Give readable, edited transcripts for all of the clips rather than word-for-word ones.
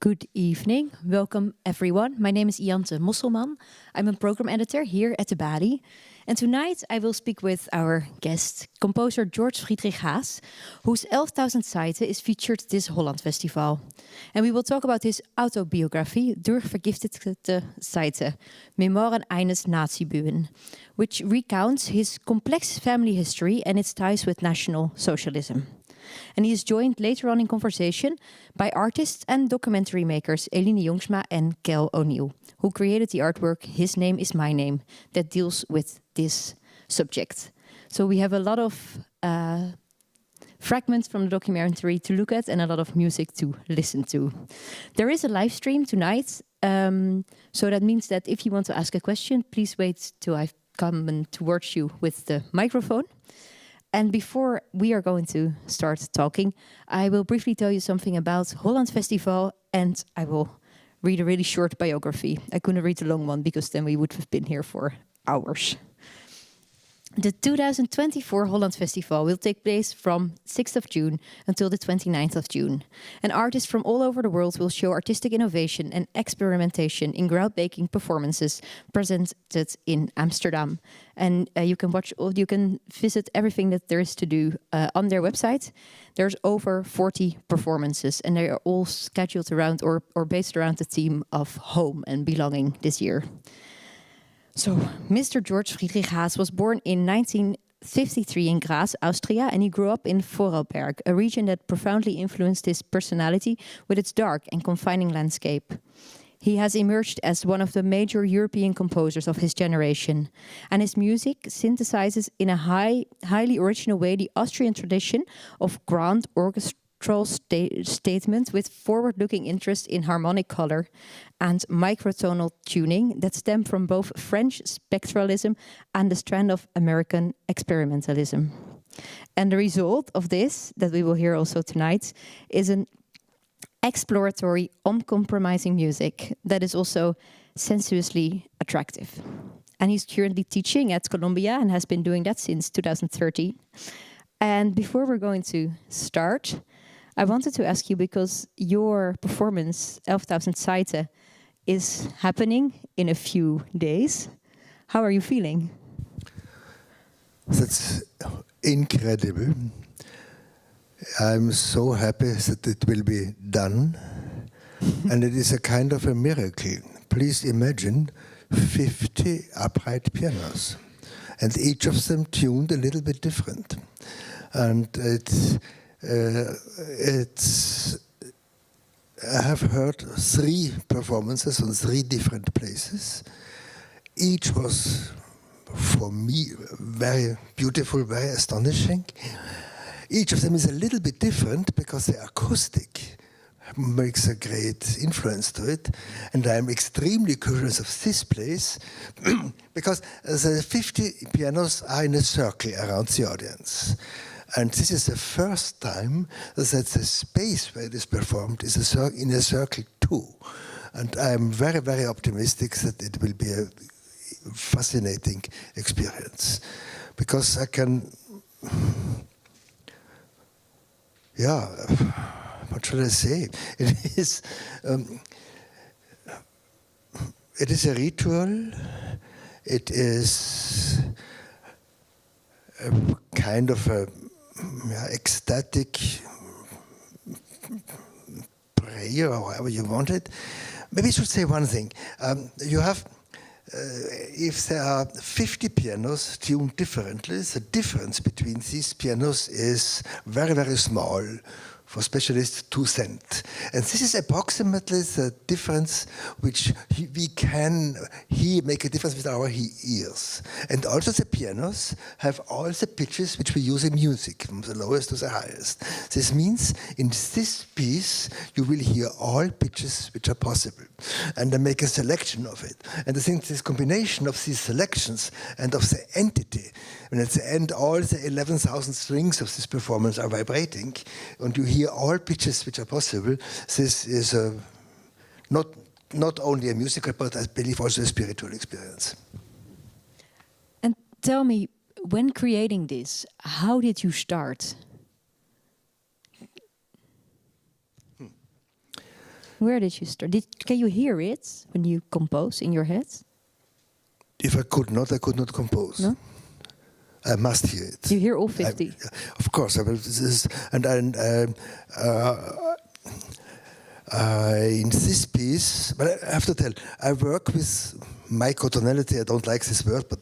Good evening. Welcome, everyone. My name is Iante Mosselman. I'm a program editor here at the Balie. And tonight I will speak with our guest, composer Georg Friedrich Haas, whose 11,000 Zeiten is featured this Holland Festival. And we will talk about his autobiography, Durch, vergiftite Zeiten, Memoiren, eines, Nazibuben, which recounts his complex family history and its ties with National Socialism. And he is joined later on in conversation by artists and documentary makers Eline Jongsma and Kel O'Neill, who created the artwork His Name is My Name that deals with this subject. So we have a lot of fragments from the documentary to look at and a lot of music to listen to. There is a live stream tonight, so that means that if you want to ask a question, please wait till I come towards you with the microphone. And before we are going to start talking, I will briefly tell you something about Holland Festival, and I will read a really short biography. I couldn't read a long one because then we would have been here for hours. The 2024 Holland Festival will take place from 6th of June until the 29th of June. And artists from all over the world will show artistic innovation and experimentation in groundbreaking performances presented in Amsterdam. And you can visit everything that there is to do on their website. There's over 40 performances, and they are all scheduled around or based around the theme of home and belonging this year. So, Mr. Georg Friedrich Haas was born in 1953 in Graz, Austria, and he grew up in Vorarlberg, a region that profoundly influenced his personality with its dark and confining landscape. He has emerged as one of the major European composers of his generation, and his music synthesizes in a highly original way the Austrian tradition of grand orchestral statement with forward-looking interest in harmonic color and microtonal tuning that stem from both French spectralism and the strand of American experimentalism. And the result of this, that we will hear also tonight, is an exploratory, uncompromising music that is also sensuously attractive. And he's currently teaching at Columbia and has been doing that since 2013. And before we're going to start, I wanted to ask you, because your performance, 11,000 Zeiten, is happening in a few days. How are you feeling? That's incredible. I'm so happy that it will be done. And it is a kind of a miracle. Please imagine 50 upright pianos. And each of them tuned a little bit different. And I have heard 3 performances on 3 different places. Each was, for me, very beautiful, very astonishing. Each of them is a little bit different because the acoustic makes a great influence to it. And I'm extremely curious of this place because the 50 pianos are in a circle around the audience. And this is the first time that the space where it is performed is in a circle too. And I'm very, very optimistic that it will be a fascinating experience. Because I can, what should I say? It is a ritual. It is a kind of a ecstatic prayer, or however you want it. Maybe I should say one thing. You have, if there are 50 pianos tuned differently, the difference between these pianos is very, very small. For specialists, 2 cents. And this is approximately the difference which we can make a difference with our ears. And also the pianos have all the pitches which we use in music, from the lowest to the highest. This means in this piece you will hear all pitches which are possible. And I make a selection of it. And I think this combination of these selections and of the entity, when at the end all the 11,000 strings of this performance are vibrating, and you hear all pitches which are possible, this is not only a musical, but I believe also a spiritual experience. And tell me, when creating this, how did you start? Where did you start? Can you hear it when you compose in your head? If I could not compose. No? I must hear it. You hear all 50? Of course, I will. In this piece, but I have to tell, I work with microtonality. I don't like this word, but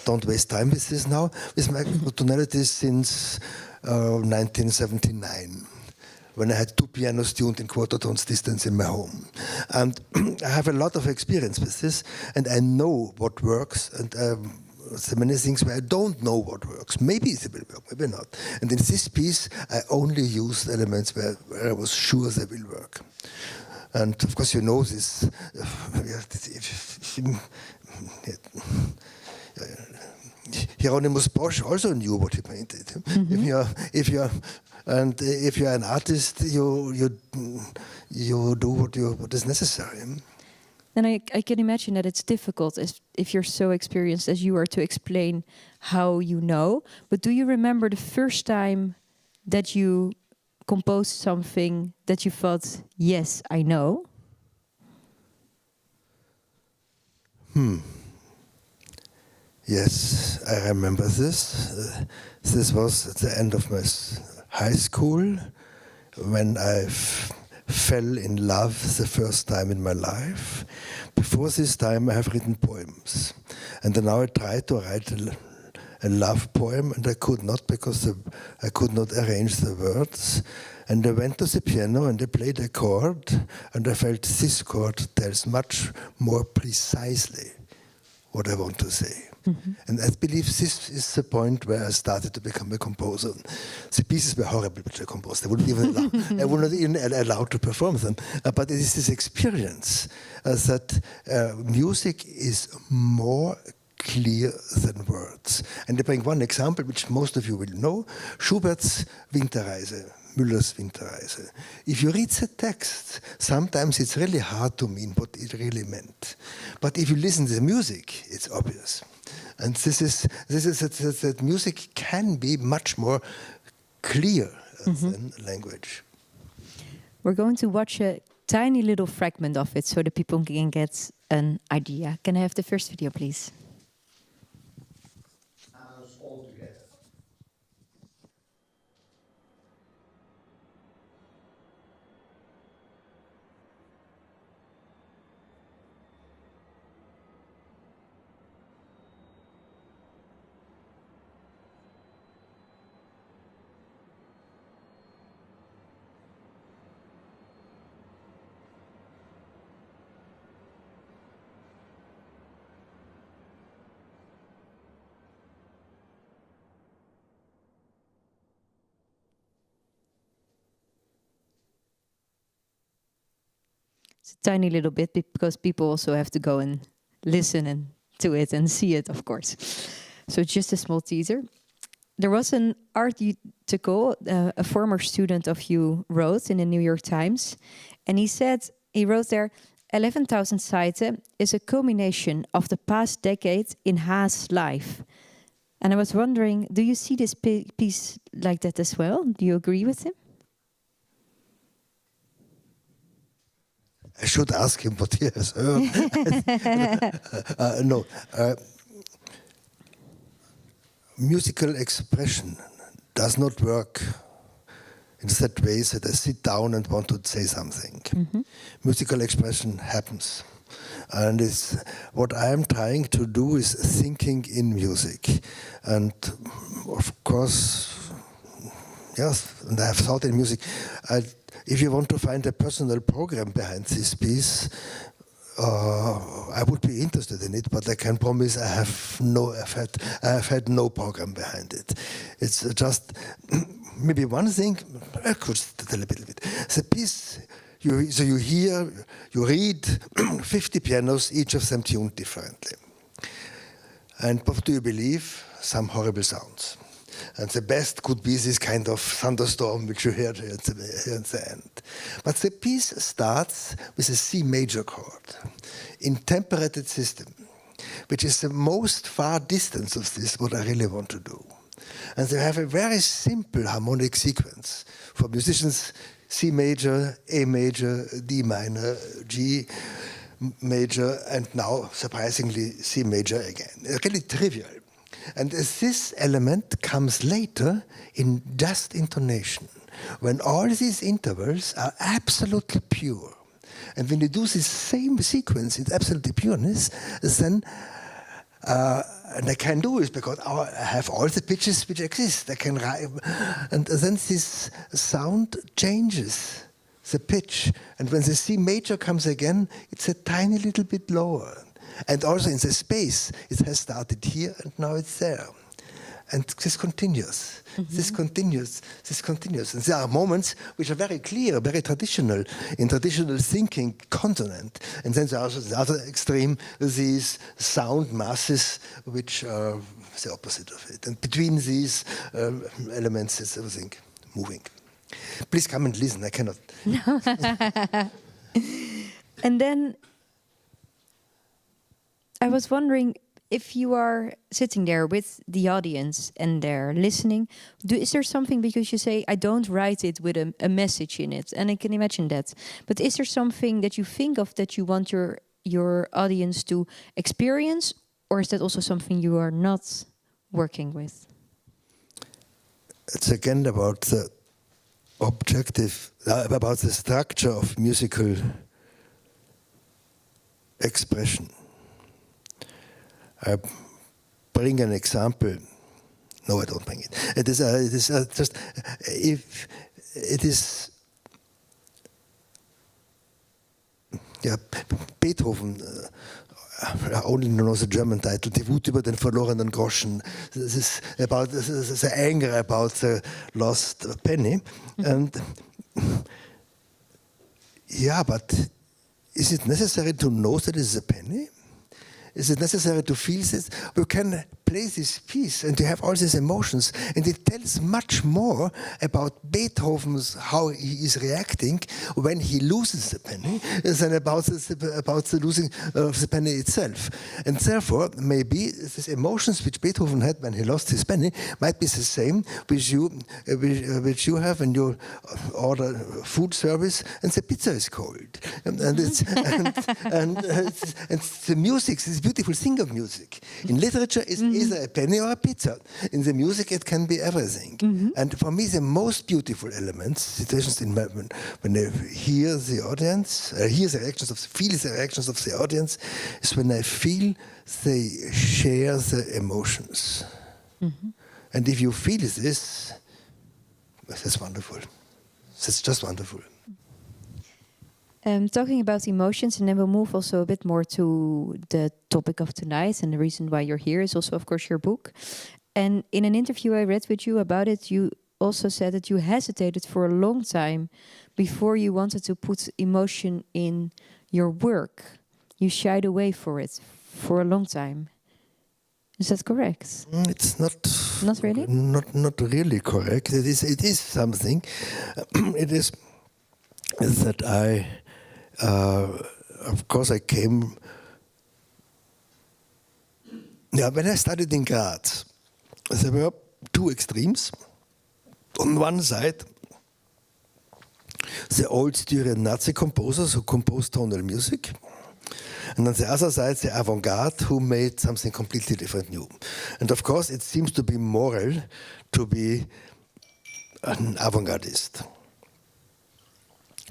don't waste time with this now. With microtonality since 1979, when I had 2 pianos tuned in quarter tones distance in my home. And I have a lot of experience with this, and I know what works, and there are many things where I don't know what works. Maybe it will work, maybe not. And in this piece, I only used elements where I was sure they will work. And of course, you know this. Hieronymus Bosch also knew what he painted. Mm-hmm. If you're an artist, you do what is necessary. And I can imagine that it's difficult if you're so experienced as you are to explain how you know. But do you remember the first time that you composed something that you thought, yes, I know? Yes, I remember this. This was at the end of my high school when I fell in love the first time in my life. Before this time, I have written poems. And then now I tried to write a love poem, and I could not because I could not arrange the words. And I went to the piano and I played a chord, and I felt this chord tells much more precisely what I want to say. Mm-hmm. And I believe this is the point where I started to become a composer. The pieces were horrible which I composed. I wouldn't even allow to perform them. But it is this experience that music is more clear than words. And I bring one example which most of you will know, Schubert's Winterreise. Müller's Winterreise. If you read the text, sometimes it's really hard to mean what it really meant. But if you listen to the music, it's obvious. And this is that music can be much more clear than language. We're going to watch a tiny little fragment of it so that people can get an idea. Can I have the first video, please? It's a tiny little bit because people also have to go and listen to it and see it, of course. So it's just a small teaser. There was an article a former student of you wrote in the New York Times, and he wrote there, 11,000 Zeiten is a culmination of the past decade in Haas' life. And I was wondering, do you see this piece like that as well? Do you agree with him? I should ask him what he has heard. No. Musical expression does not work in that way that I sit down and want to say something. Mm-hmm. Musical expression happens. And what I am trying to do is thinking in music. And of course, yes, and I have thought in music. If you want to find a personal program behind this piece, I would be interested in it, but I can promise I have had no program behind it. It's just maybe one thing. I could tell a little bit. The piece you read 50 pianos, each of them tuned differently. And what do you believe? Some horrible sounds. And the best could be this kind of thunderstorm which you heard here at the end. But the piece starts with a C major chord in temperated system, which is the most far distance of this, what I really want to do. And they have a very simple harmonic sequence. For musicians, C major, A major, D minor, G major, and now, surprisingly, C major again. Really trivial. And this element comes later in just intonation, when all these intervals are absolutely pure. And when you do this same sequence in absolute pureness, then and I can do it because I have all the pitches which exist. I can write, and then this sound changes the pitch. And when the C major comes again, it's a tiny little bit lower. And also in the space, it has started here and now it's there. And this continues, this continues, this continues. And there are moments which are very clear, very traditional, in traditional thinking consonant. And then there are also the other extreme, these sound masses which are the opposite of it. And between these elements is everything moving. Please come and listen, I cannot. And then I was wondering, if you are sitting there with the audience and they're listening, is there something, because you say, I don't write it with a message in it, and I can imagine that, but is there something that you think of that you want your audience to experience, or is that also something you are not working with? It's again about the objective, about the structure of musical expression. I bring an example. No, I don't bring it. It is just if it is. Yeah, Beethoven. I only know the German title. Die Wut über den verlorenen Groschen. This is about the anger about the lost penny, and yeah, but is it necessary to know that it is a penny? Is it necessary to feel this? We can play this piece and you have all these emotions, and it tells much more about Beethoven's, how he is reacting when he loses the penny, than about the losing of the penny itself. And therefore, maybe these emotions which Beethoven had when he lost his penny might be the same which you have when you order food service and the pizza is cold. And the music, this beautiful thing of music. In literature, it's either a penny or a pizza. In the music, it can be everything. And for me, the most beautiful elements, situations when I hear the audience, feel the reactions of the audience, is when I feel they share the emotions. And if you feel this, that's wonderful. That's just wonderful. Talking about emotions, and then we'll move also a bit more to the topic of tonight, and the reason why you're here is also, of course, your book. And in an interview I read with you about it, you also said that you hesitated for a long time before you wanted to put emotion in your work. You shied away for it for a long time. Is that correct? It's not. Not really. Not really correct. It is something. It is that I. Of course, I came. Yeah, when I studied in Graz, there were two extremes. On one side, the old Styrian Nazi composers who composed tonal music, and on the other side, the avant-garde who made something completely different new. And of course, it seems to be moral to be an avant-gardist.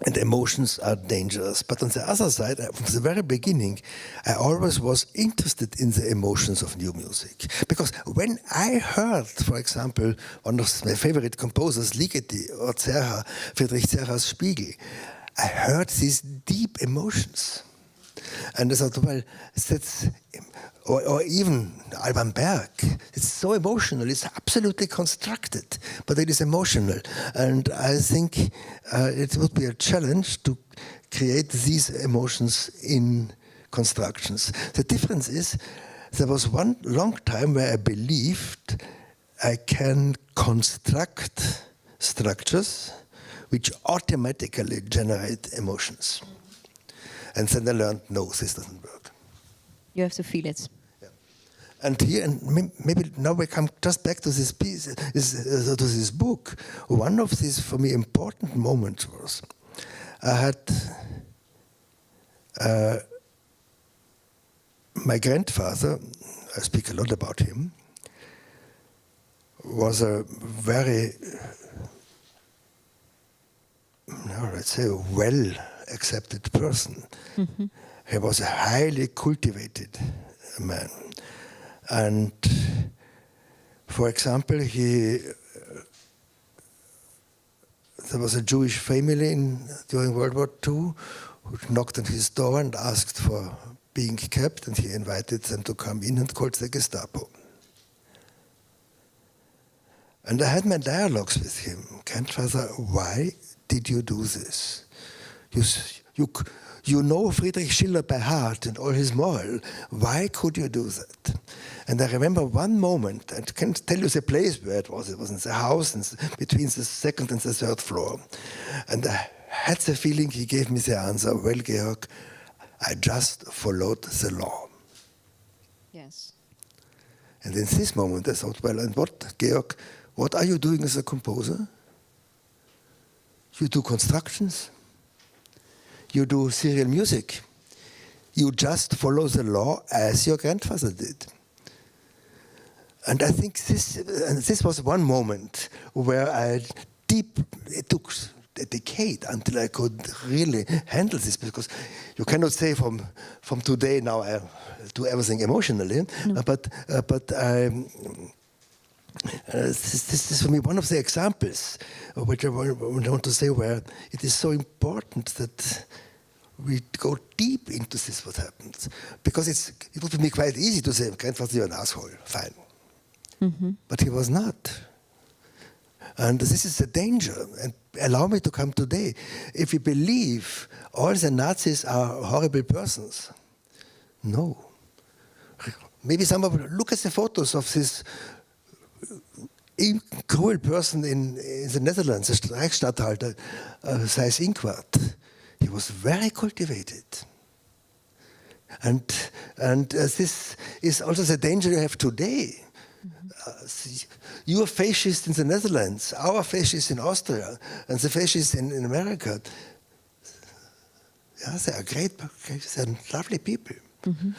And emotions are dangerous. But on the other side, from the very beginning, I always was interested in the emotions of new music. Because when I heard, for example, one of my favorite composers, Ligeti or Friedrich Haas Spiegel, I heard these deep emotions. And I thought, well, that's, or even Alban Berg, it's so emotional, it's absolutely constructed, but it is emotional. And I think it would be a challenge to create these emotions in constructions. The difference is, there was one long time where I believed I can construct structures which automatically generate emotions. And then I learned, no, this doesn't work. You have to feel it. Yeah. And here, and maybe now we come just back to this piece, to this book. One of these, for me, important moments was I had my grandfather, I speak a lot about him, was a very, let's say, well-accepted person. Mm-hmm. He was a highly cultivated man. And, for example, there was a Jewish family during World War II who knocked on his door and asked for being kept, and he invited them to come in and called the Gestapo. And I had my dialogues with him. Grandfather, why did you do this? You know Friedrich Schiller by heart and all his moral. Why could you do that? And I remember one moment, I can't tell you the place where it was. It was in the house between the second and the third floor. And I had the feeling he gave me the answer, well, Georg, I just followed the law. Yes. And in this moment I thought, well, and what, Georg, what are you doing as a composer? You do constructions. You do serial music. You just follow the law as your grandfather did. And I think this was one moment where it took a decade until I could really handle this, because you cannot say from today now I do everything emotionally, no. But this is for me one of the examples which I want to say where it is so important that we go deep into this, what happens. Because it would be quite easy to say, grandfather, you're an asshole, fine. Mm-hmm. But he was not. And this is the danger. And allow me to come today. If we believe all the Nazis are horrible persons, no. Maybe some of look at the photos of this cruel person in the Netherlands, the Reichsstatthalter, Seyss-Inquart. He was very cultivated. And this is also the danger you have today. You are fascist in the Netherlands, our fascists in Austria, and the fascists in America. Yeah, they are great, they are lovely people. Mm-hmm.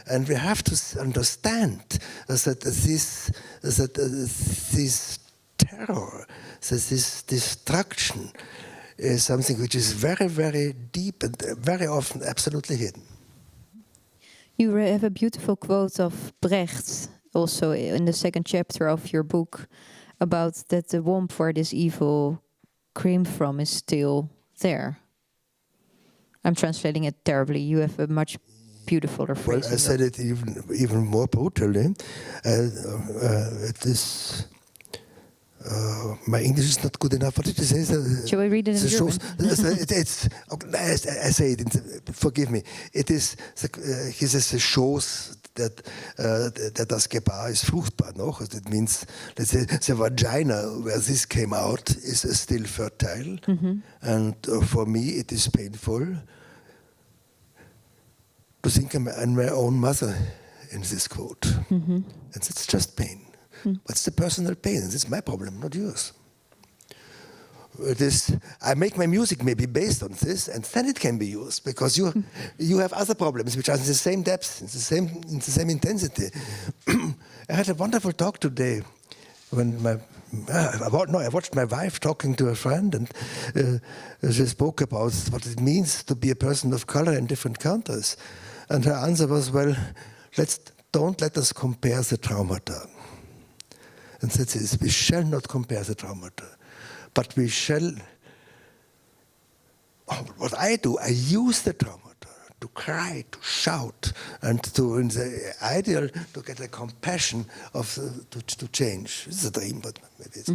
And we have to understand that this terror, this destruction, is something which is very, very deep and very often absolutely hidden. You have a beautiful quote of Brecht, also in the second chapter of your book, about that the womb where this evil came from is still there. I'm translating it terribly. You have a much beautifuler phrase. Well, I said it even more brutally. It is... my English is not good enough. What did you say? Shall we read it in German? I say it. Forgive me. It is. He says the Schoß that das Gebar ist fruchtbar noch. It means, let's say, the vagina where this came out is still fertile, and for me it is painful to think I'm my own mother in this quote, and it's just pain. But it's the personal pain, and it's my problem, not yours. I make my music maybe based on this, and then it can be used, because you have other problems which are in the same depth, in the same intensity. I had a wonderful talk today when I watched my wife talking to a friend, and she spoke about what it means to be a person of color in different countries. And her answer was, well, don't let us compare the traumata. And that is, we shall not compare the traumata, but we shall, what I do, I use the traumata to cry, to shout, and to, in the ideal, to get a compassion to change. This is a dream, but maybe it's...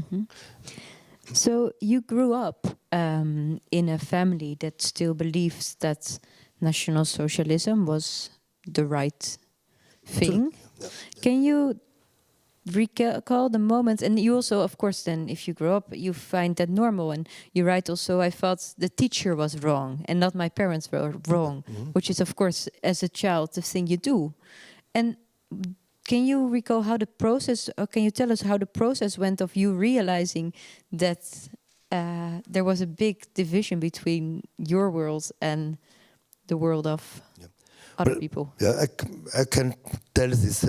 So you grew up in a family that still believes that National Socialism was the right thing. Yeah. Can you recall the moment? And you also, of course, then if you grow up, you find that normal. And you write also, I thought the teacher was wrong and not my parents were wrong, which is, of course, as a child, the thing you do. And can you recall how the process, or can you tell us how the process went of you realizing that there was a big division between your world and the world of other people? Yeah, I can tell this.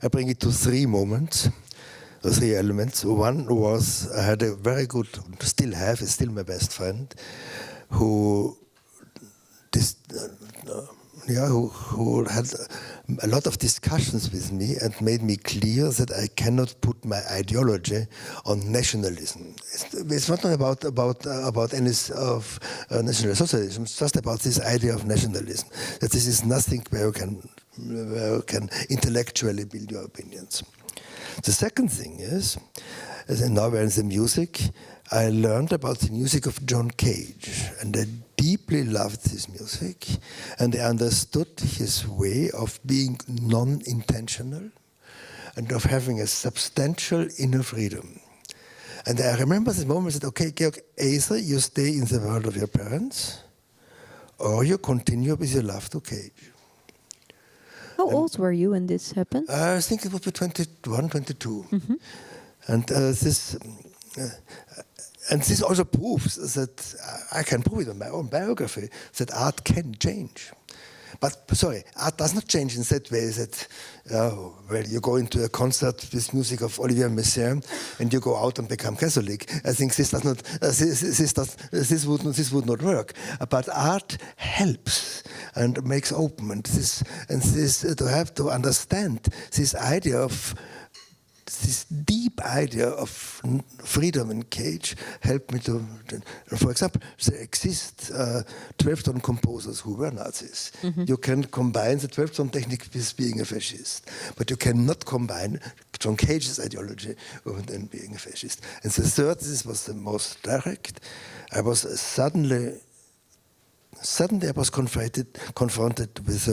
I bring it to three moments, three elements. One was I had a very good, still have, is still my best friend, who had a lot of discussions with me and made me clear that I cannot put my ideology on nationalism. It's not about any of national socialism. It's just about this idea of nationalism. That this is nothing where you can intellectually build your opinions. The second thing is, now we're in the music, I learned about the music of John Cage, and I deeply loved his music, and I understood his way of being non-intentional and of having a substantial inner freedom. And I remember the moment that, okay, Georg, either you stay in the world of your parents, or you continue with your love to Cage. How old were you when this happened? I think it was 21, 22. Mm-hmm. And this also proves that I can prove it in my own biography that art can change. But sorry, art does not change in that way that well, you go into a concert with music of Olivier Messiaen and you go out and become Catholic. I think this does not. This would not work. But art helps and makes open, and this to have to understand this idea of. This deep idea of freedom in Cage helped me to, for example, there exist 12-tone composers who were Nazis. Mm-hmm. You can combine the 12-tone technique with being a fascist, but you cannot combine John Cage's ideology with being a fascist. And the third, this was the most direct, I was suddenly I was confronted with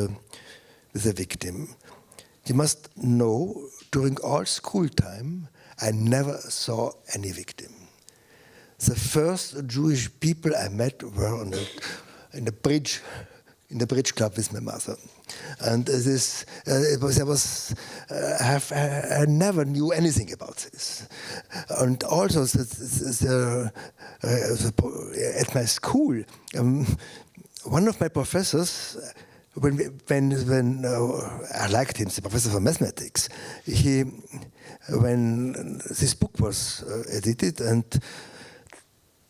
a victim. You must know, during all school time, I never saw any victim. The first Jewish people I met were in the bridge club with my mother, and I never knew anything about this. And also, at my school, one of my professors. When I liked him, the professor of mathematics, when this book was edited and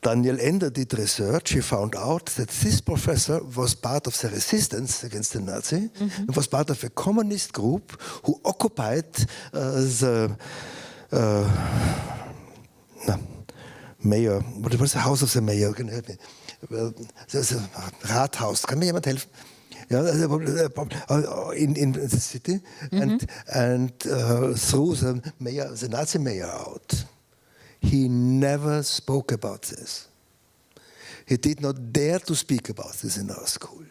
Daniel Ender did research, he found out that this professor was part of the resistance against the Nazi, and was part of a communist group who occupied the mayor. What was the house of the mayor? Can you help me? Well, there's a Rathaus. Kann mir jemand helfen? Yeah, in the city, and threw the Nazi mayor out. He never spoke about this. He did not dare to speak about this in our school.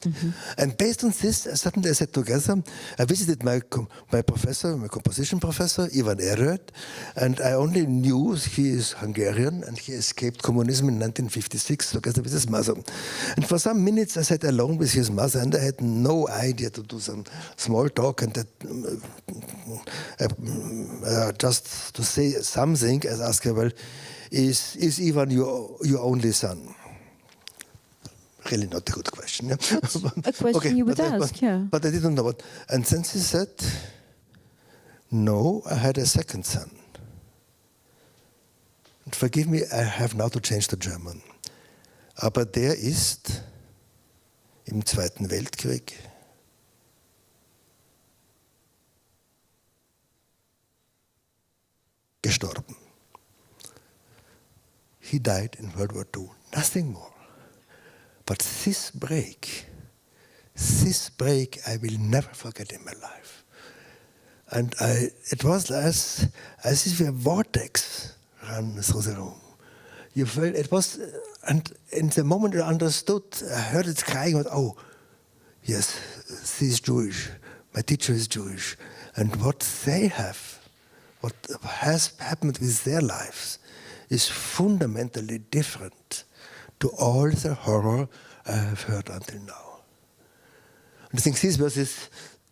Mm-hmm. And based on this, suddenly I said together, I visited my professor, my composition professor, Ivan Erőd, and I only knew he is Hungarian and he escaped communism in 1956 together with his mother. And for some minutes I sat alone with his mother and I had no idea to do some small talk and just to say something. I asked her, well, is Ivan your only son? Really not a good question. Yeah? A question you would ask, yeah. But I didn't know what. And then she said, no, I had a second son. And forgive me, I have now to change to German. Aber der ist im Zweiten Weltkrieg gestorben. He died in World War II. Nothing more. But this break I will never forget in my life. And it was as if a vortex ran through the room. You felt it was, and in the moment I understood, I heard it crying out, oh, yes, she is Jewish, my teacher is Jewish. And what they have, what has happened with their lives is fundamentally different to all the horror I have heard until now. And I think these were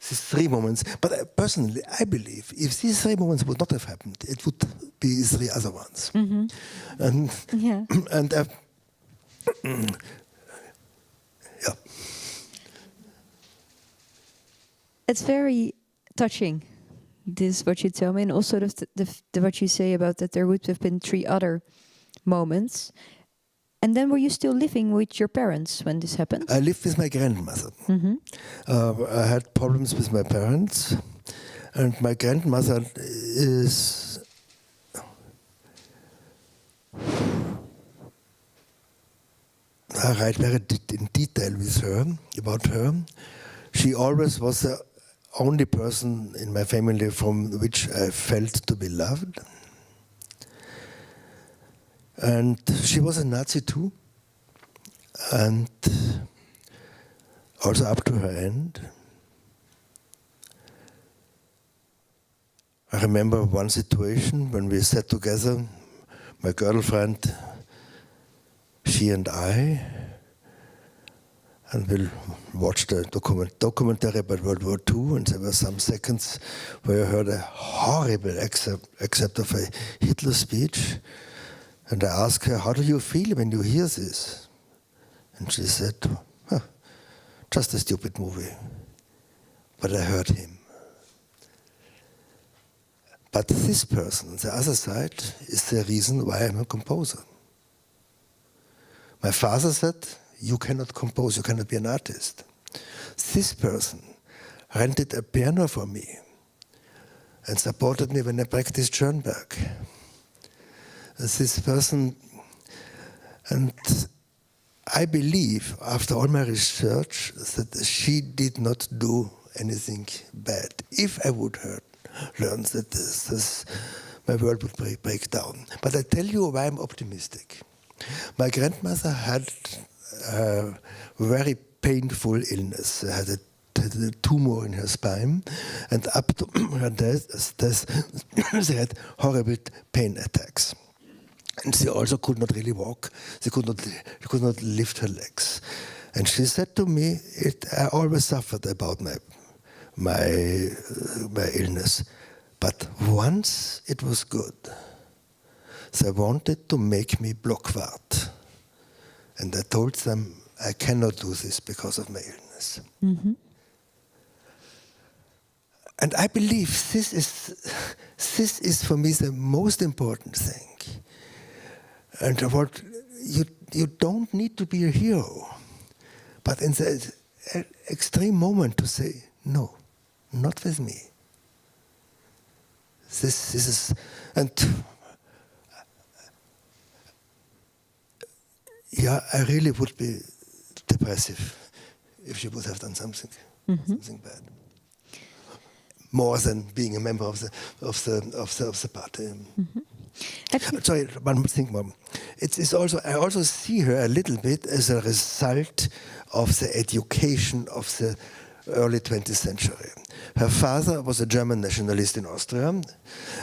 these 3 moments. But personally, I believe if these 3 moments would not have happened, it would be 3 other ones. And Yeah. and yeah. It's very touching, this what you tell me, and also the what you say about that there would have been 3 other moments. And then were you still living with your parents when this happened? I lived with my grandmother. I had problems with my parents, and my grandmother is... I write very in detail with her, about her. She always was the only person in my family from which I felt to be loved. And she was a Nazi too, and also up to her end. I remember one situation when we sat together, my girlfriend, she and I, and we watched a documentary about World War II, and there were some seconds where I heard a horrible excerpt of a Hitler speech. And I asked her, how do you feel when you hear this? And she said, just a stupid movie. But I heard him. But this person on the other side is the reason why I'm a composer. My father said, you cannot compose, you cannot be an artist. This person rented a piano for me and supported me when I practiced Schoenberg. This person, and I believe, after all my research, that she did not do anything bad. If I would learn that this, my world would break down. But I tell you why I'm optimistic. My grandmother had a very painful illness. She had a tumor in her spine, and up to her death, she had horrible pain attacks. And she also could not really walk. She could not lift her legs. And she said to me, I always suffered about my illness. But once it was good. They wanted to make me blockwart. And I told them, I cannot do this because of my illness. And I believe this is for me the most important thing. And what you don't need to be a hero, but in the extreme moment to say, no, not with me. This is, and yeah, I really would be depressive if she would have done something bad. More than being a member of the party. Sorry, one thing more. It's also, I also see her a little bit as a result of the education of the early 20th century. Her father was a German nationalist in Austria,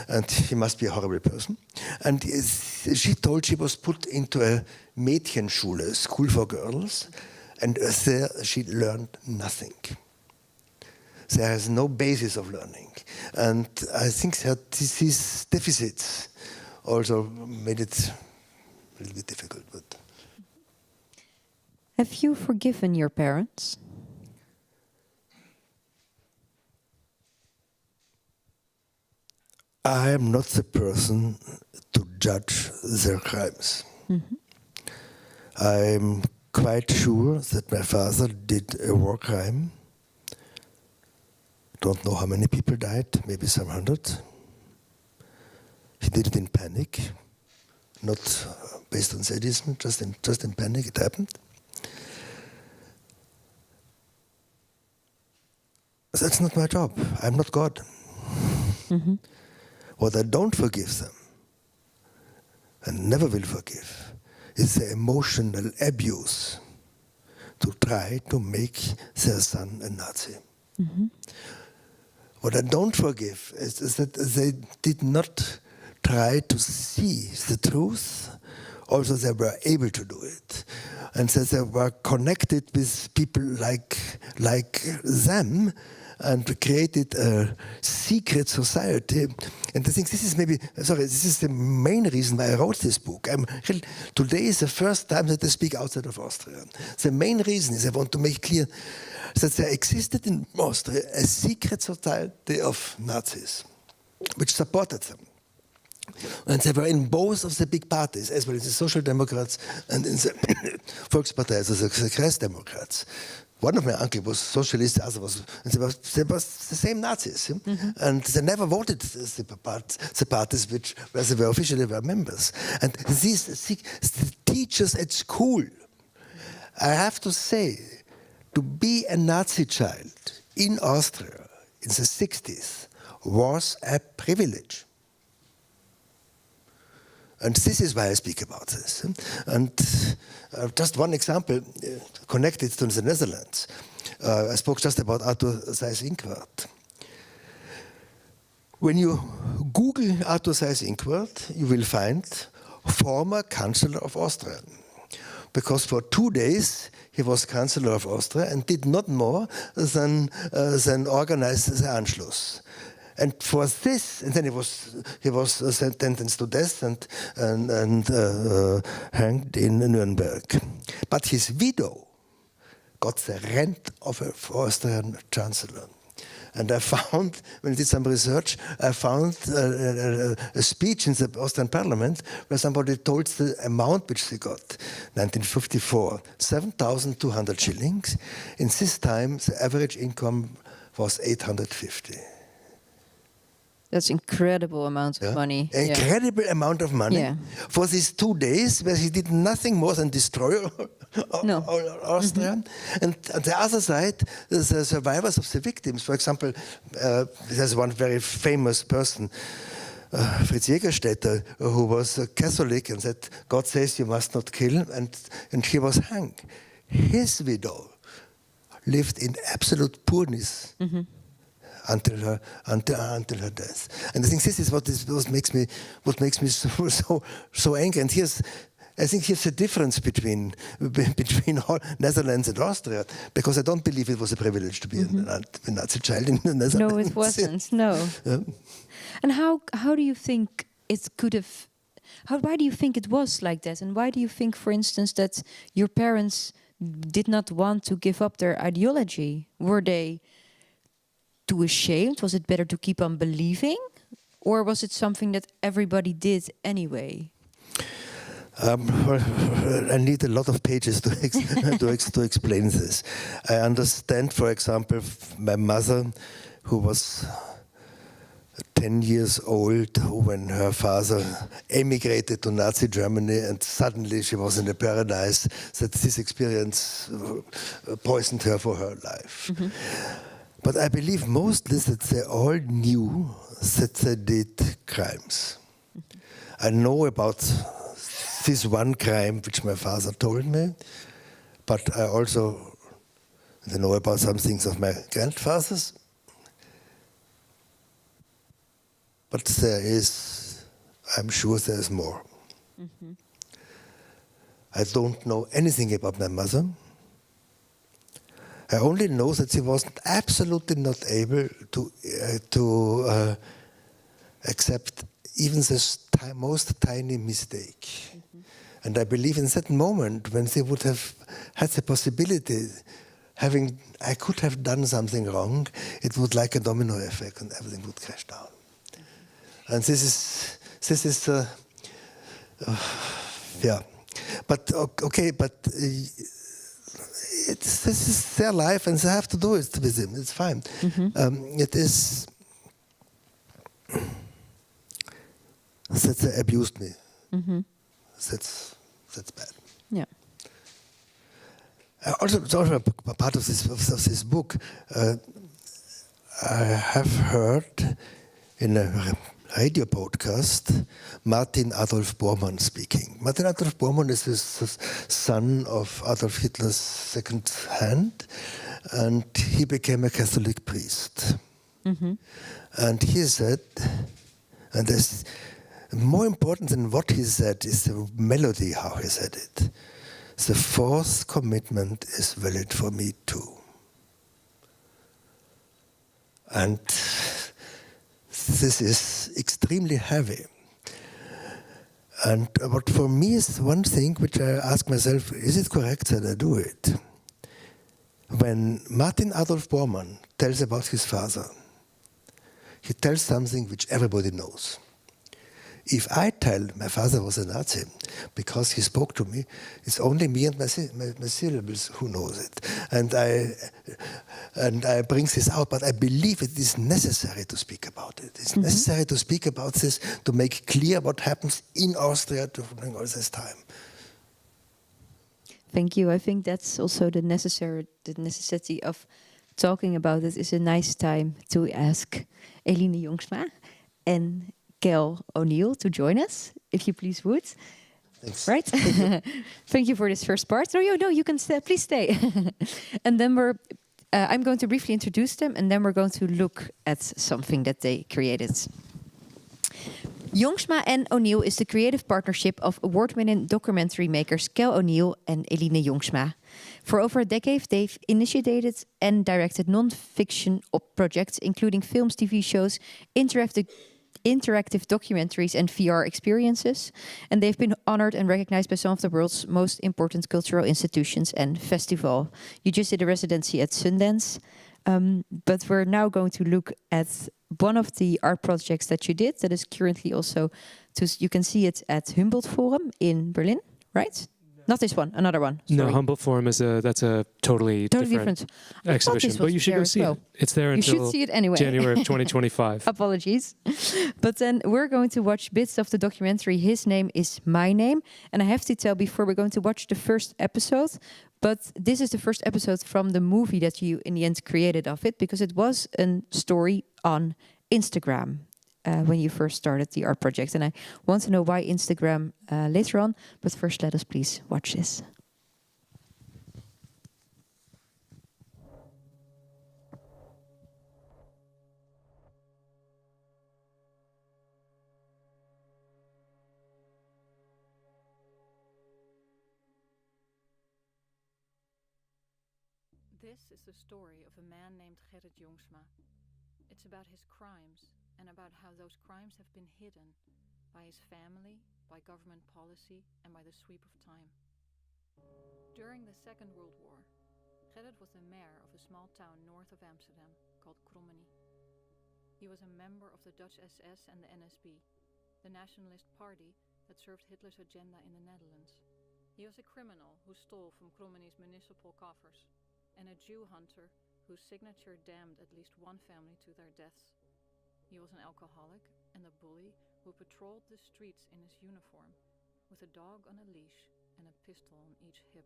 and he must be a horrible person. And she told she was put into a Mädchenschule, a school for girls, and there she learned nothing. There is no basis of learning. And I think that these deficits also made it a little bit difficult. But have you forgiven your parents? I am not the person to judge their crimes. I'm quite sure that my father did a war crime. Don't know how many people died, maybe some 100. He did it in panic, not based on sadism, just in panic. It happened. That's not my job. I'm not God. What I don't forgive them, and never will forgive, is the emotional abuse to try to make their son a Nazi. What I don't forgive is that they did not try to see the truth, also they were able to do it. And that they were connected with people like them, and created a secret society. And I think this is the main reason why I wrote this book. Today is the first time that I speak outside of Austria. The main reason is I want to make clear that there existed in Austria a secret society of Nazis, which supported them. And they were in both of the big parties, as well as the Social Democrats and in the Volkspartei, also the Christdemocrats. One of my uncles was socialist, the other was, and they were the same Nazis. And they never voted the parties where they were officially members. And these teachers at school, I have to say, to be a Nazi child in Austria in the 60s was a privilege. And this is why I speak about this. And just one example connected to the Netherlands. I spoke just about Arthur Seyss-Inquart. When you Google Arthur Seyss-Inquart, you will find former Chancellor of Austria. Because for 2 days he was Chancellor of Austria and did not more than organize the Anschluss. And for this, and then he was sentenced to death and hanged in Nuremberg. But his widow got the rent of an Austrian chancellor. And I found, when I did some research, I found a speech in the Austrian parliament where somebody told the amount which they got. 1954, 7,200 shillings. In this time, the average income was 850. That's incredible amount of money. Incredible amount of money. Yeah. For these 2 days where he did nothing more than destroy Austria. And on the other side, the survivors of the victims. For example, there's one very famous person, Fritz Jägerstätter, who was a Catholic and said, God says you must not kill, and he was hanged. His widow lived in absolute poorness. Until her death, and I think this is what makes me so angry. And I think here's the difference between Netherlands and Austria, because I don't believe it was a privilege to be a Nazi child in the Netherlands. No, it wasn't. No. And how do you think it could have? Why do you think it was like that? And why do you think, for instance, that your parents did not want to give up their ideology? Were they too ashamed? Was it better to keep on believing? Or was it something that everybody did anyway? I need a lot of pages to explain this. I understand, for example, my mother, who was 10 years old when her father emigrated to Nazi Germany, and suddenly she was in a paradise, that this experience poisoned her for her life. But I believe mostly that they all knew that they did crimes. I know about this one crime which my father told me, but I also know about some things of my grandfathers. But I'm sure there is more. I don't know anything about my mother. I only know that she was absolutely not able to accept even the most tiny mistake. And I believe in that moment, when they would have had the possibility, I could have done something wrong, it would like a domino effect and everything would crash down. And this is But okay, but this is their life, and they have to do it with him. It's fine. It is that they abused me. That's bad. Yeah. Also a part of this book. I have heard in a radio podcast Martin Adolf Bormann speaking. Martin Adolf Bormann is the son of Adolf Hitler's second hand, and he became a Catholic priest. And he said, and this, more important than what he said is the melody how he said it. The fourth commitment is valid for me too. And this is extremely heavy. And what for me is one thing which I ask myself, is it correct that I do it? When Martin Adolf Bormann tells about his father, he tells something which everybody knows. If I tell my father was a Nazi because he spoke to me, it's only me and my syllables who knows it. And I bring this out, but I believe it is necessary to speak about it. It's necessary to speak about this, to make clear what happens in Austria during all this time. Thank you. I think that's also the necessity of talking about it is a nice time to ask Eline Jongsma and Kel O'Neill to join us, if you please would. Thanks. Right? Thank you for this first part. No, you can stay. Please stay. And then I'm going to briefly introduce them, and then we're going to look at something that they created. Jongsma and O'Neill is the creative partnership of award-winning documentary makers Kel O'Neill and Eline Jongsma. For over a decade, they've initiated and directed non-fiction projects, including films, TV shows, interactive documentaries and VR experiences, and they've been honored and recognized by some of the world's most important cultural institutions and festivals. You just did a residency at Sundance, but we're now going to look at one of the art projects that you did that is currently also, you can see it at Humboldt Forum in Berlin, right? Not this one, another one. Sorry. No, Humboldt Forum that's a totally different exhibition. But you should go see it. It's there until you should see it anyway. January of 2025. Apologies. But then we're going to watch bits of the documentary His Name is My Name. And I have to tell before we're going to watch the first episode, but this is the first episode from the movie that you in the end created of it, because it was a story on Instagram. When you first started the art project. And I want to know why Instagram later on. But first, let us please watch this. This is the story of a man named Gerrit Jongsma. It's about his crimes and about how those crimes have been hidden by his family, by government policy, and by the sweep of time. During the Second World War, Gerrit was the mayor of a small town north of Amsterdam called Krommenie. He was a member of the Dutch SS and the NSB, the nationalist party that served Hitler's agenda in the Netherlands. He was a criminal who stole from Krommenie's municipal coffers, and a Jew hunter whose signature damned at least one family to their deaths. He was an alcoholic and a bully who patrolled the streets in his uniform with a dog on a leash and a pistol on each hip.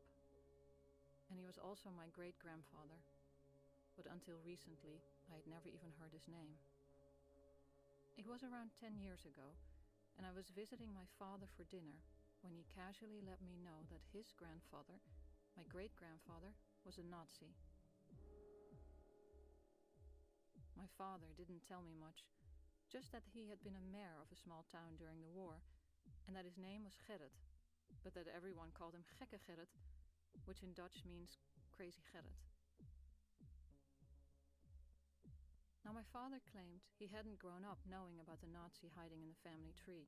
And he was also my great-grandfather, but until recently I had never even heard his name. It was around 10 years ago, and I was visiting my father for dinner when he casually let me know that his grandfather, my great-grandfather, was a Nazi. My father didn't tell me much, just that he had been a mayor of a small town during the war, and that his name was Gerrit, but that everyone called him Gekke Gerrit, which in Dutch means crazy Gerrit. Now my father claimed he hadn't grown up knowing about the Nazi hiding in the family tree.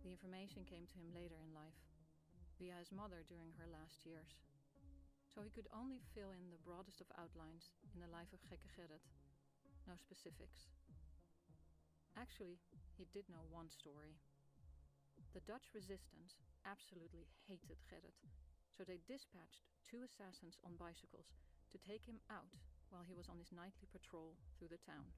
The information came to him later in life, via his mother during her last years. So he could only fill in the broadest of outlines in the life of Gekke Gerrit, no specifics. Actually, he did know one story. The Dutch resistance absolutely hated Gerrit, so they dispatched 2 assassins on bicycles to take him out while he was on his nightly patrol through the town.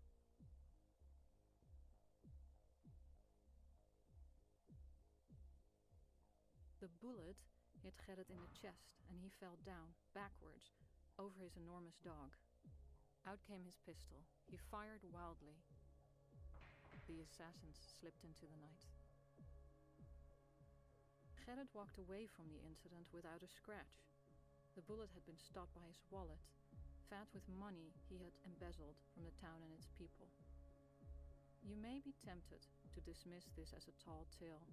The bullet hit Gerrit in the chest, and he fell down, backwards, over his enormous dog. Out came his pistol. He fired wildly. The assassins slipped into the night. Gerrit walked away from the incident without a scratch. The bullet had been stopped by his wallet, fat with money he had embezzled from the town and its people. You may be tempted to dismiss this as a tall tale.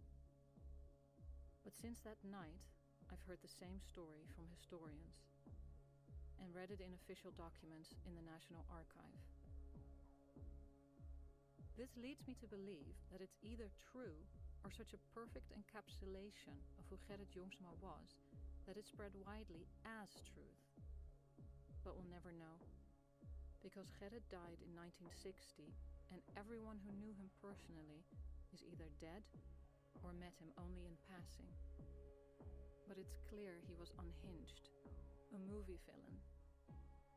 But since that night, I've heard the same story from historians. And read it in official documents in the National Archive. This leads me to believe that it's either true or such a perfect encapsulation of who Gerrit Jongsma was that it spread widely as truth. But we'll never know, because Gerrit died in 1960 and everyone who knew him personally is either dead or met him only in passing. But it's clear he was unhinged, a movie villain.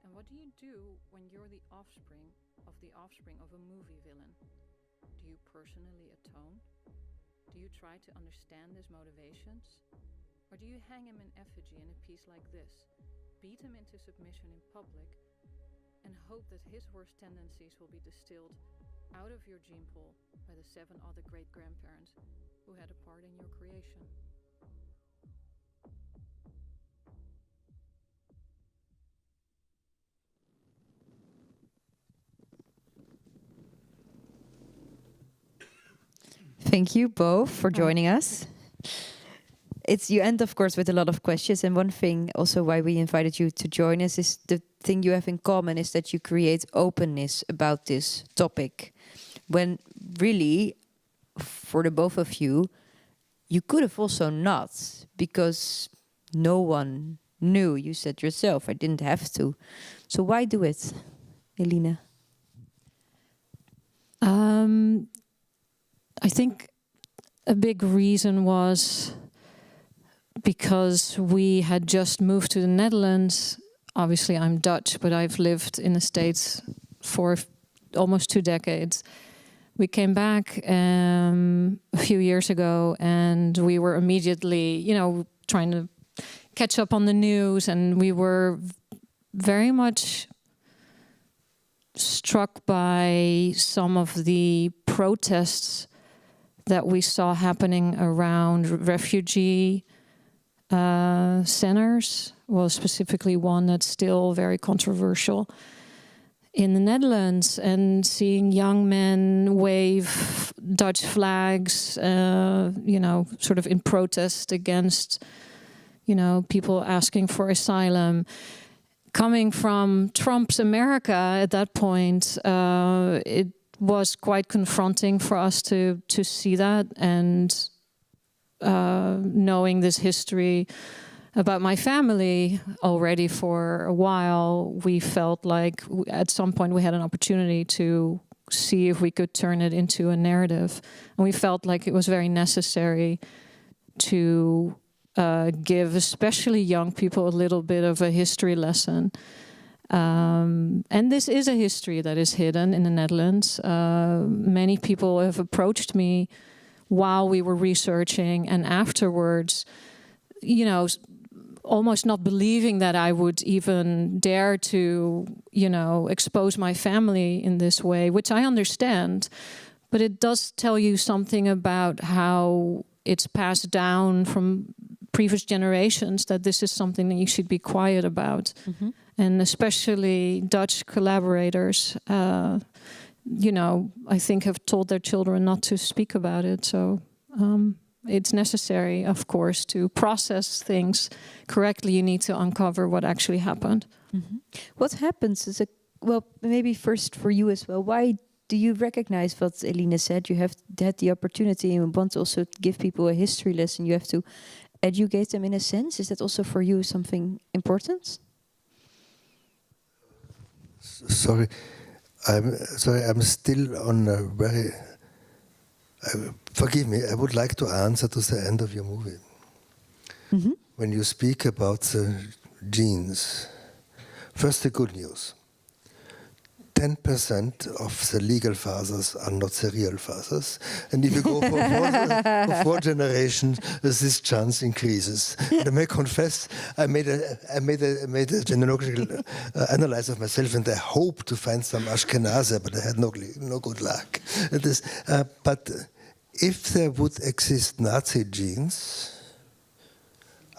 And what do you do when you're the offspring of a movie villain? Do you personally atone? Do you try to understand his motivations? Or do you hang him in effigy in a piece like this, beat him into submission in public, and hope that his worst tendencies will be distilled out of your gene pool by the 7 other great-grandparents who had a part in your creation? Thank you both for joining us. You end, of course, with a lot of questions. And one thing also why we invited you to join us is the thing you have in common is that you create openness about this topic. When really, for the both of you, you could have also not, because no one knew. You said yourself, I didn't have to. So why do it, Elina? I think a big reason was because we had just moved to the Netherlands. Obviously, I'm Dutch, but I've lived in the States for almost 2 decades. We came back a few years ago, and we were immediately, trying to catch up on the news, and we were very much struck by some of the protests that we saw happening around refugee centers. Well, specifically one that's still very controversial in the Netherlands, and seeing young men wave Dutch flags, sort of in protest against, people asking for asylum. Coming from Trump's America at that point, it was quite confronting for us to see that, and knowing this history about my family already for a while, we felt like at some point we had an opportunity to see if we could turn it into a narrative. And we felt like it was very necessary to give especially young people a little bit of a history lesson. And this is a history that is hidden in the Netherlands. Many people have approached me while we were researching and afterwards, almost not believing that I would even dare to, expose my family in this way, which I understand. But it does tell you something about how it's passed down from previous generations, that this is something that you should be quiet about. Mm-hmm. And especially Dutch collaborators, I think have told their children not to speak about it. So it's necessary, of course, to process things correctly. You need to uncover what actually happened. Mm-hmm. What happens is, maybe first for you as well, why do you recognize what Eline said? You have had the opportunity and want to also give people a history lesson. You have to educate them in a sense. Is that also for you something important? Sorry, I'm still on a very... forgive me, I would like to answer to the end of your movie. Mm-hmm. When you speak about the genes, first the good news. 10% of the legal fathers are not the real fathers. And if you go for 4 generations, this chance increases. And I may confess, I made a genealogical analysis of myself, and I hope to find some Ashkenazi, but I had no good luck. But if there would exist Nazi genes,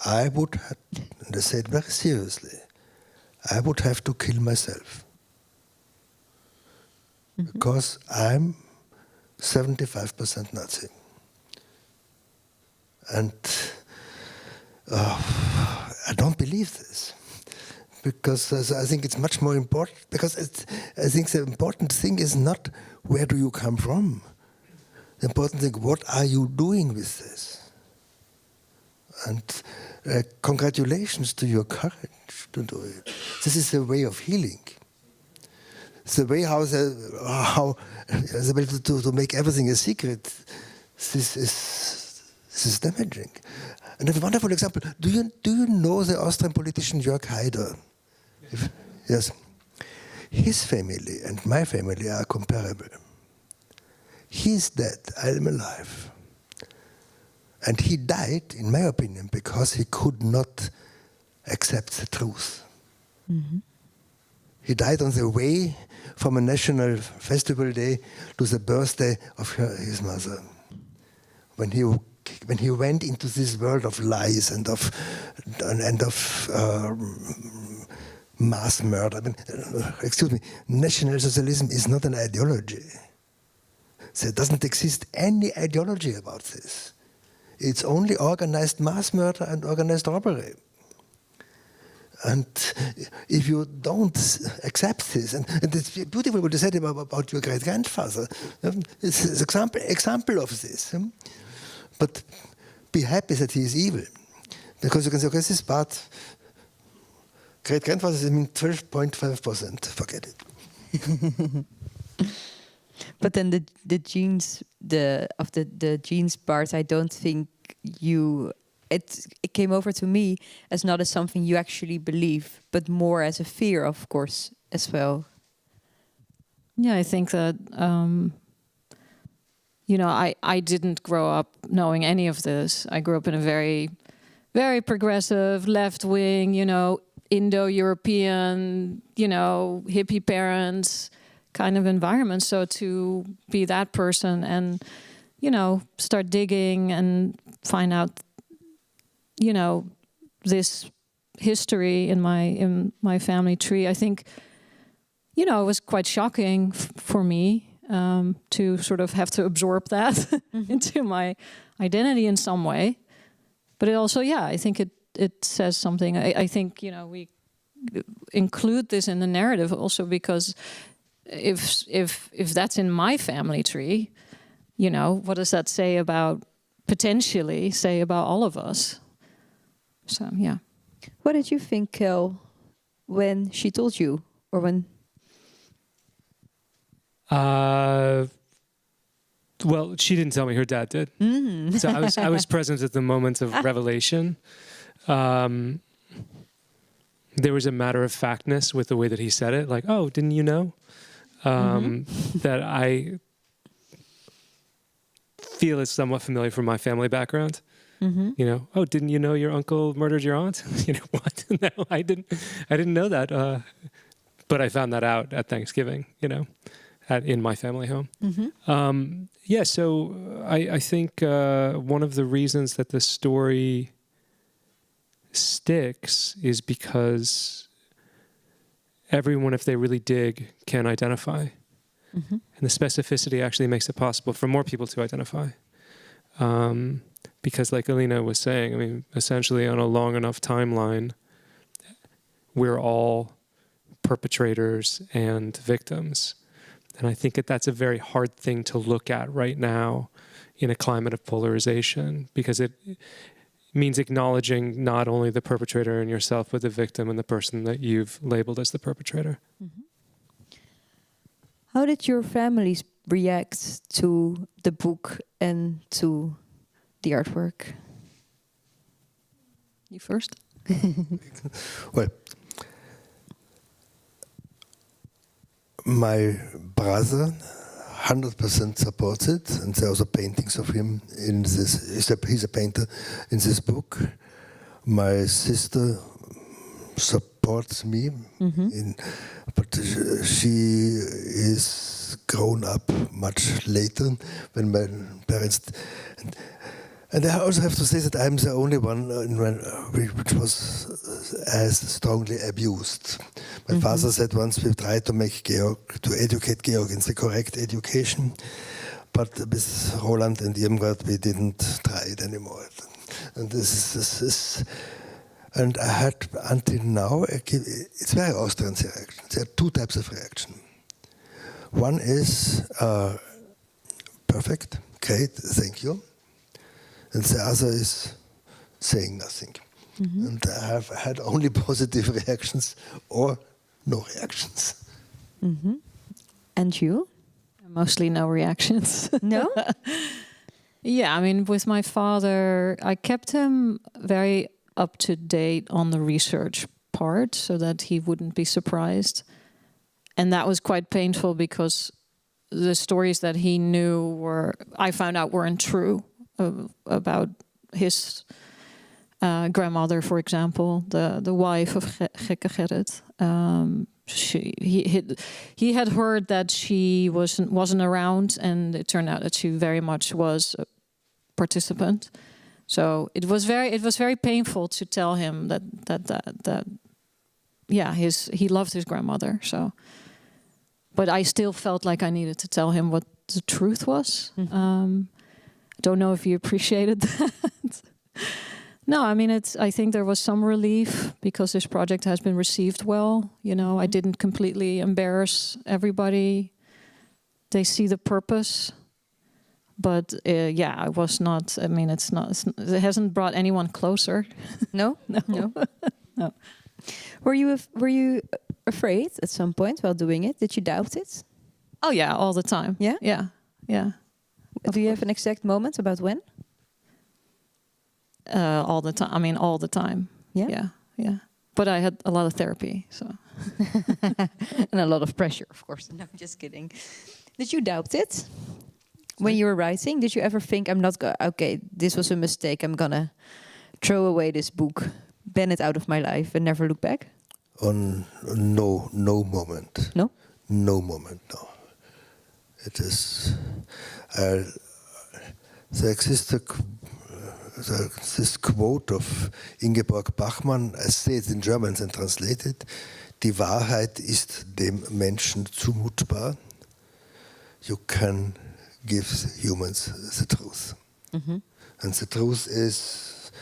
I would, and I say it very seriously, I would have to kill myself. Mm-hmm. Because I'm 75% Nazi. And I don't believe this. because I think it's much more important, because I think the important thing is not where do you come from. The important thing, what are you doing with this? And congratulations to your courage to do it. This is a way of healing. It's the way how the way to make everything a secret. This is damaging. And a wonderful example. Do you know the Austrian politician Georg Friedrich? Yes. His family and my family are comparable. He's dead, I'm alive. And he died, in my opinion, because he could not accept the truth. Mm-hmm. He died on the way from a national festival day to the birthday of his mother. When he went into this world of lies and of mass murder. I mean, excuse me, National Socialism is not an ideology. There doesn't exist any ideology about this. It's only organized mass murder and organized robbery. And if you don't accept this, and it's beautiful what you said about your great-grandfather, it's an example of this. But be happy that he is evil. Because you can say, okay, this is bad. Great-grandfather is 12.5%. Forget it. But then the genes, the genes part, I don't think it came over to me as not as something you actually believe, but more as a fear, of course, as well. Yeah, I think that I didn't grow up knowing any of this. I grew up in a very, very progressive, left-wing, Indo-European, hippie parents kind of environment. So to be that person and, start digging and find out, this history in my family tree, I think, it was quite shocking for me to sort of have to absorb that into my identity in some way. But it also, I think it says something. I think, we include this in the narrative also because if that's in my family tree, what does that potentially say about all of us? So, yeah. What did you think, Kel, when she told you, or when? Well, she didn't tell me. Her dad did. Mm. So I was present at the moment of revelation. There was a matter of factness with the way that he said it. Like, oh, didn't you know? That I feel is somewhat familiar from my family background. Mm-hmm. Oh, didn't you know your uncle murdered your aunt? What? No, I didn't know that. But I found that out at Thanksgiving, in my family home. Mm-hmm. So I think one of the reasons that the story sticks is because everyone, if they really dig, can identify. Mm-hmm. And the specificity actually makes it possible for more people to identify. Because like Elina was saying, essentially on a long enough timeline, we're all perpetrators and victims. And I think that's a very hard thing to look at right now in a climate of polarization, because it means acknowledging not only the perpetrator in yourself, but the victim and the person that you've labeled as the perpetrator. Mm-hmm. How did your families react to the book and to the artwork? You first? Well, my brother 100% supports it, and there are also paintings of him in this. He's a painter in this book. My sister supports me, but she is grown up much later when my parents. And I also have to say that I'm the only one which was as strongly abused. My father said once we tried to educate Georg in the correct education, but with Roland and Irmgard we didn't try it anymore. And this is And I had, until now, it's very Austrian reaction. There are two types of reaction. One is perfect, great, thank you. And the other is saying nothing. And I have had only positive reactions or no reactions. And you? Mostly no reactions. No? Yeah, I mean, with my father, I kept him very up to date on the research part so that he wouldn't be surprised. And that was quite painful because the stories that he knew I found out weren't true about his grandmother, for example, the wife of Gekke Gerrit. He had heard that she wasn't around, and it turned out that she very much was a participant. So it was very painful to tell him that he loved his grandmother. So, but I still felt like I needed to tell him what the truth was. I don't know if he appreciated that. No, I mean, I think there was some relief because this project has been received well. You know, I didn't completely embarrass everybody. They see the purpose. But I was not, I mean, it hasn't brought anyone closer. No? No. No. Were you afraid at some point while doing it? Did you doubt it? Oh yeah, all the time. Yeah? Yeah. Do you have an exact moment about when? All the time. I mean, all the time. Yeah? Yeah. But I had a lot of therapy, so. And a lot of pressure, of course. No, just kidding. Did you doubt it? When you were writing, did you ever think, okay, this was a mistake, I'm gonna throw away this book, ban it out of my life and never look back? No moment. No? No moment, no. It is... there exists this quote of Ingeborg Bachmann, I say it in German and translated, die Wahrheit ist dem Menschen zumutbar. You can give humans the truth. And the truth is,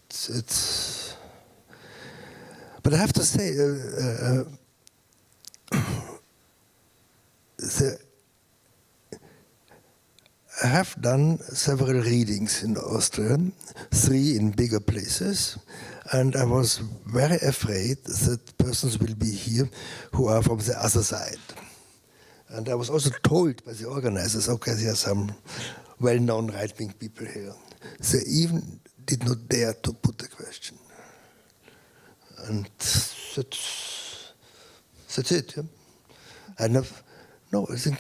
it's but I have to say, I have done several readings in Austrian, 3 in bigger places, and I was very afraid that persons will be here who are from the other side. And I was also told by the organizers, okay, there are some well-known right-wing people here. They even did not dare to put the question. And that's it. Yeah? I think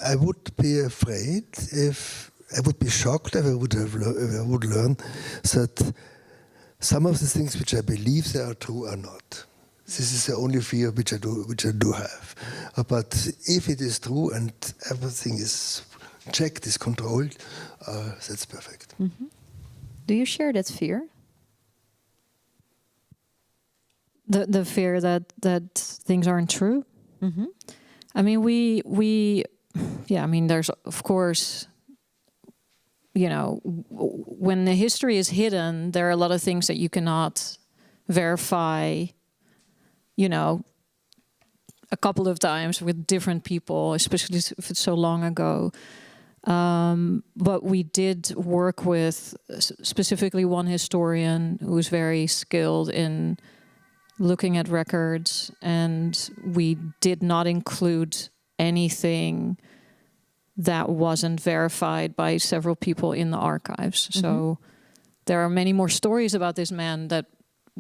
I would be afraid if I would be shocked if I would learn that some of the things which I believe they are true are not. This is the only fear which I do have. But if it is true and everything is checked, is controlled, that's perfect. Do you share that fear? The fear that things aren't true. I mean, I mean, there's, of course, you know, when the history is hidden, there are a lot of things that you cannot verify, you know, a couple of times with different people, especially if it's so long ago. But we did work with specifically one historian who was very skilled in looking at records, and we did not include anything that wasn't verified by several people in the archives. So there are many more stories about this man that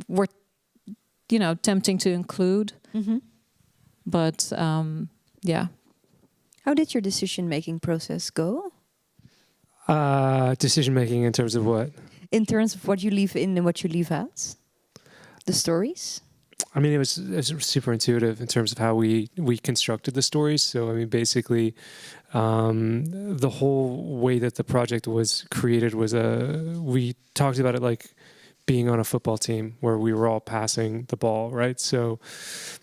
were, you know, tempting to include. But yeah. How did your decision-making process go? Decision-making in terms of what? In terms of what you leave in and what you leave out? The stories? I mean, it was super intuitive in terms of how we constructed the stories. So, I mean, basically, the whole way that the project was created was we talked about it like being on a football team where we were all passing the ball, right? So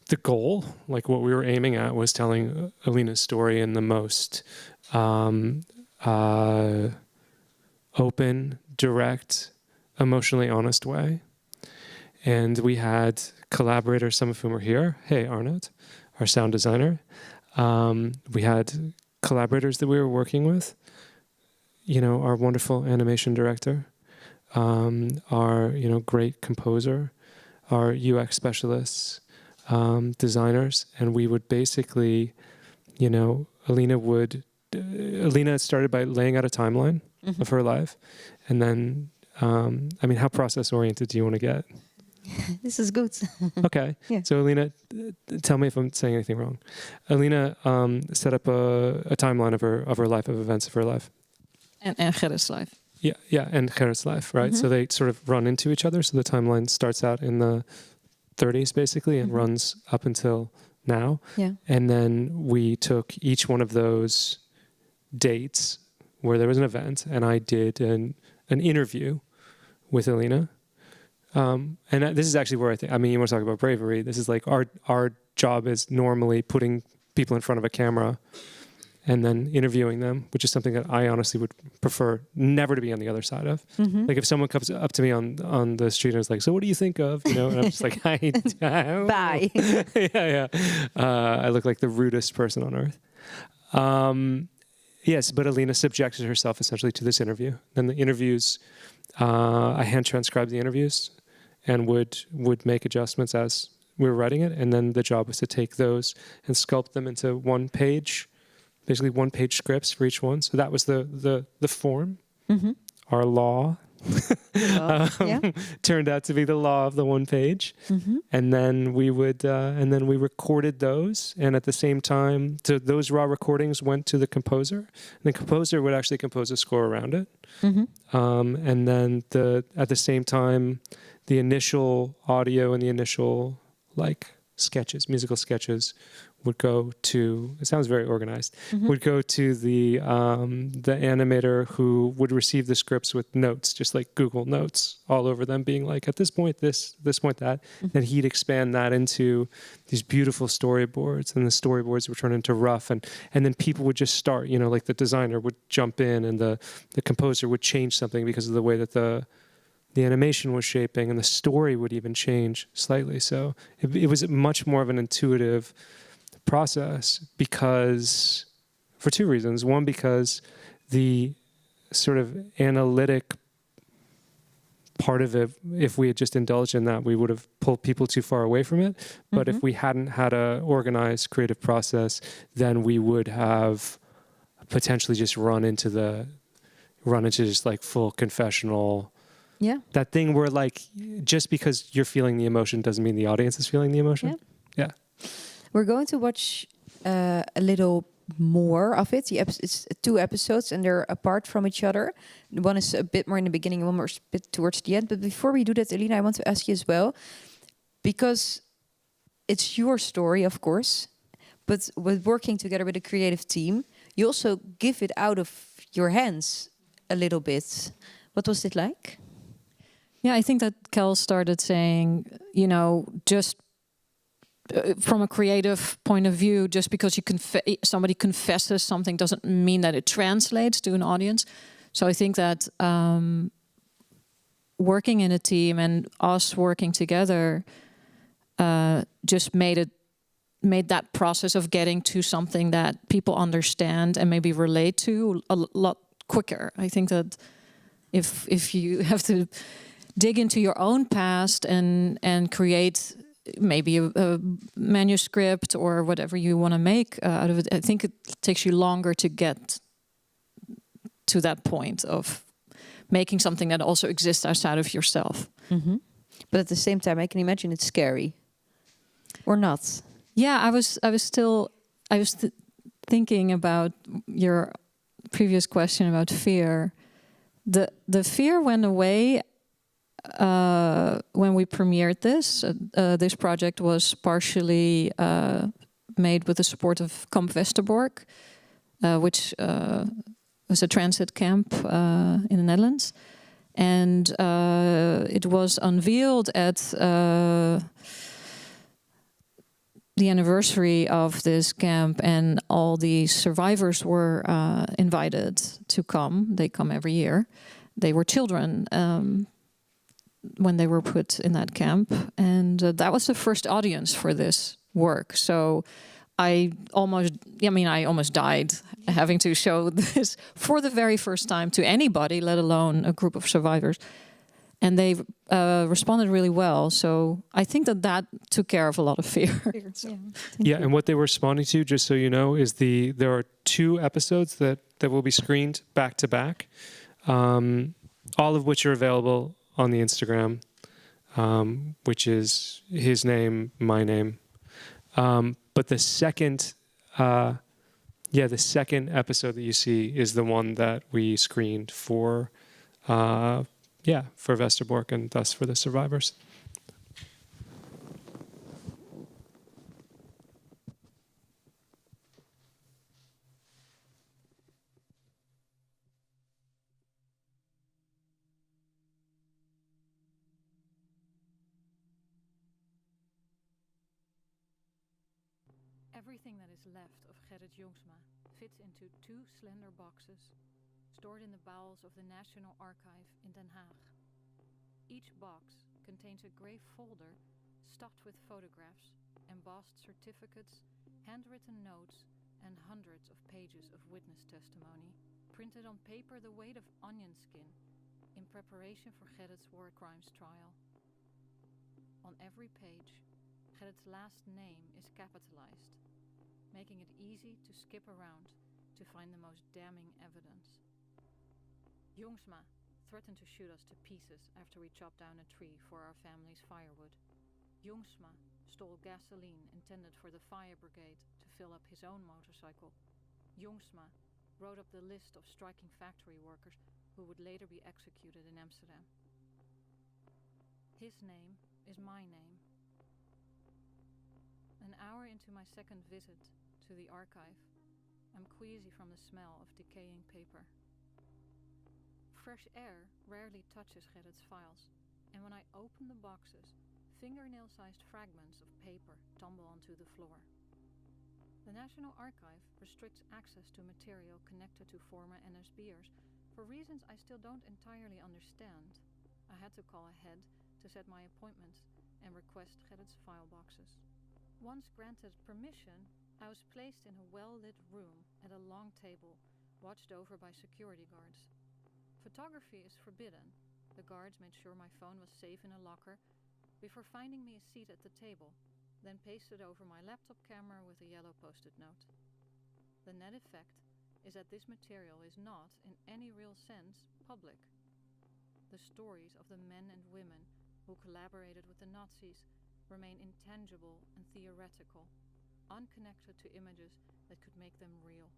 the goal, like what we were aiming at, was telling Elina's story in the most open, direct, emotionally honest way. And we had collaborators, some of whom are here. Hey, Arnold, our sound designer. We had collaborators that we were working with. You know, our wonderful animation director, our, you know, great composer, our UX specialists, designers, and we would basically, you know, Elina started by laying out a timeline of her life, and then, I mean, how process-oriented do you want to get? This is good. Okay. Yeah. So Elina, tell me if I'm saying anything wrong. Elina set up a timeline of her life, of events of her life. And Gerrit's life. Yeah, and Gerrit's life, right? So they sort of run into each other. So the timeline starts out in the 30s, basically, and runs up until now. Yeah. And then we took each one of those dates where there was an event, and I did an interview with Elina. And this is actually where I mean, you want to talk about bravery. This is like our job is normally putting people in front of a camera and then interviewing them, which is something that I honestly would prefer never to be on the other side of. Like if someone comes up to me on the street and is like, so what do you think of? You know, and I'm just like, I don't know. Bye. Yeah. I look like the rudest person on earth. Yes, but Elina subjected herself essentially to this interview. Then the interviews, I hand transcribed the interviews and would make adjustments as we were writing it. And then the job was to take those and sculpt them into basically one-page scripts for each one. So that was the form. Our law turned out to be the law of the one page. And then we recorded those. And at the same time, those raw recordings went to the composer. And the composer would actually compose a score around it. And then at the same time, the initial audio and the initial musical sketches would go to, it sounds very organized, would go to the animator who would receive the scripts with notes, just like Google Notes all over them, being like, at this point, this point, that. Then he'd expand that into these beautiful storyboards, and the storyboards would turn into rough, and then people would just start, you know, like the designer would jump in, and the composer would change something because of the way that the animation was shaping, and the story would even change slightly. So it was much more of an intuitive process, because for two reasons. One, because the sort of analytic part of it, if we had just indulged in that, we would have pulled people too far away from it. But if we hadn't had a organized creative process, then we would have potentially just run into just like full confessional. Yeah. That thing where, like, just because you're feeling the emotion doesn't mean the audience is feeling the emotion. Yeah. We're going to watch a little more of it. It's 2 episodes, and they're apart from each other. One is a bit more in the beginning, and one more a bit towards the end. But before we do that, Elina, I want to ask you as well, because it's your story, of course, but with working together with a creative team, you also give it out of your hands a little bit. What was it like? Yeah, I think that Kel started saying, you know, just from a creative point of view, just because somebody confesses something doesn't mean that it translates to an audience. So I think that working in a team and us working together just made that process of getting to something that people understand and maybe relate to a lot quicker. I think that if you have to dig into your own past and create maybe a manuscript or whatever you want to make out of it, I think it takes you longer to get to that point of making something that also exists outside of yourself. But at the same time, I can imagine it's scary, or not. Yeah, I was thinking about your previous question about fear. The fear went away when we premiered this. This project was partially made with the support of Kamp Westerbork, which was a transit camp in the Netherlands. And it was unveiled at the anniversary of this camp, and all the survivors were invited to come. They come every year. They were children. when they were put in that camp, and that was the first audience for this work. So I almost died having to show this for the very first time to anybody, let alone a group of survivors. And they responded really well. So I think that took care of a lot of fear. Yeah, and what they were responding to, just so you know, is there are 2 episodes that will be screened back to back, all of which are available on the Instagram, which is his name, my name. But the second episode that you see is the one that we screened for Westerbork and thus for the survivors. Everything that is left of Gerrit Jongsma fits into 2 slender boxes stored in the bowels of the National Archive in Den Haag. Each box contains a grey folder stuffed with photographs, embossed certificates, handwritten notes, and hundreds of pages of witness testimony, printed on paper the weight of onion skin in preparation for Gerrit's war crimes trial. On every page, Gerrit's last name is capitalized, making it easy to skip around to find the most damning evidence. Jongsma threatened to shoot us to pieces after we chopped down a tree for our family's firewood. Jongsma stole gasoline intended for the fire brigade to fill up his own motorcycle. Jongsma wrote up the list of striking factory workers who would later be executed in Amsterdam. His name is my name. An hour into my second visit to the archive, I'm queasy from the smell of decaying paper. Fresh air rarely touches Gerrit's files, and when I open the boxes, fingernail-sized fragments of paper tumble onto the floor. The National Archive restricts access to material connected to former NSB'ers for reasons I still don't entirely understand. I had to call ahead to set my appointment and request Gerrit's file boxes. Once granted permission, I was placed in a well-lit room at a long table, watched over by security guards. Photography is forbidden. The guards made sure my phone was safe in a locker before finding me a seat at the table, then pasted over my laptop camera with a yellow post-it note. The net effect is that this material is not, in any real sense, public. The stories of the men and women who collaborated with the Nazis remain intangible and theoretical, unconnected to images that could make them real.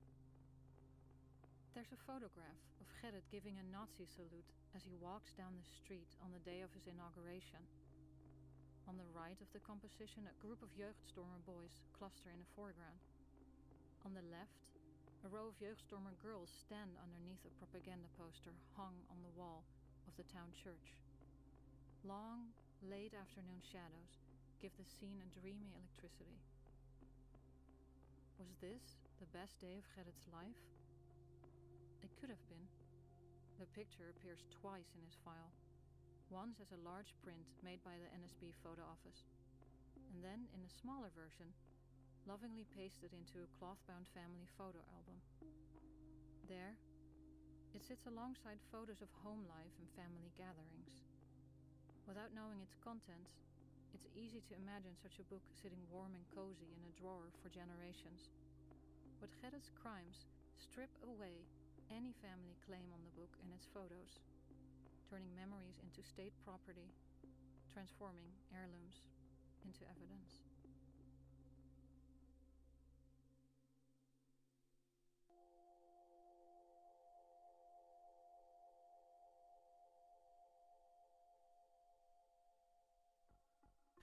There's a photograph of Gerrit giving a Nazi salute as he walks down the street on the day of his inauguration. On the right of the composition, a group of Jeugdstormer boys cluster in the foreground. On the left, a row of Jeugdstormer girls stand underneath a propaganda poster hung on the wall of the town church. Long, late afternoon shadows give the scene a dreamy electricity. Was this the best day of Gerrit's life? It could have been. The picture appears twice in his file. Once as a large print made by the NSB photo office, and then in a smaller version, lovingly pasted into a cloth-bound family photo album. There, it sits alongside photos of home life and family gatherings. Without knowing its contents, it's easy to imagine such a book sitting warm and cozy in a drawer for generations. But Gerrit's crimes strip away any family claim on the book and its photos, turning memories into state property, transforming heirlooms into evidence.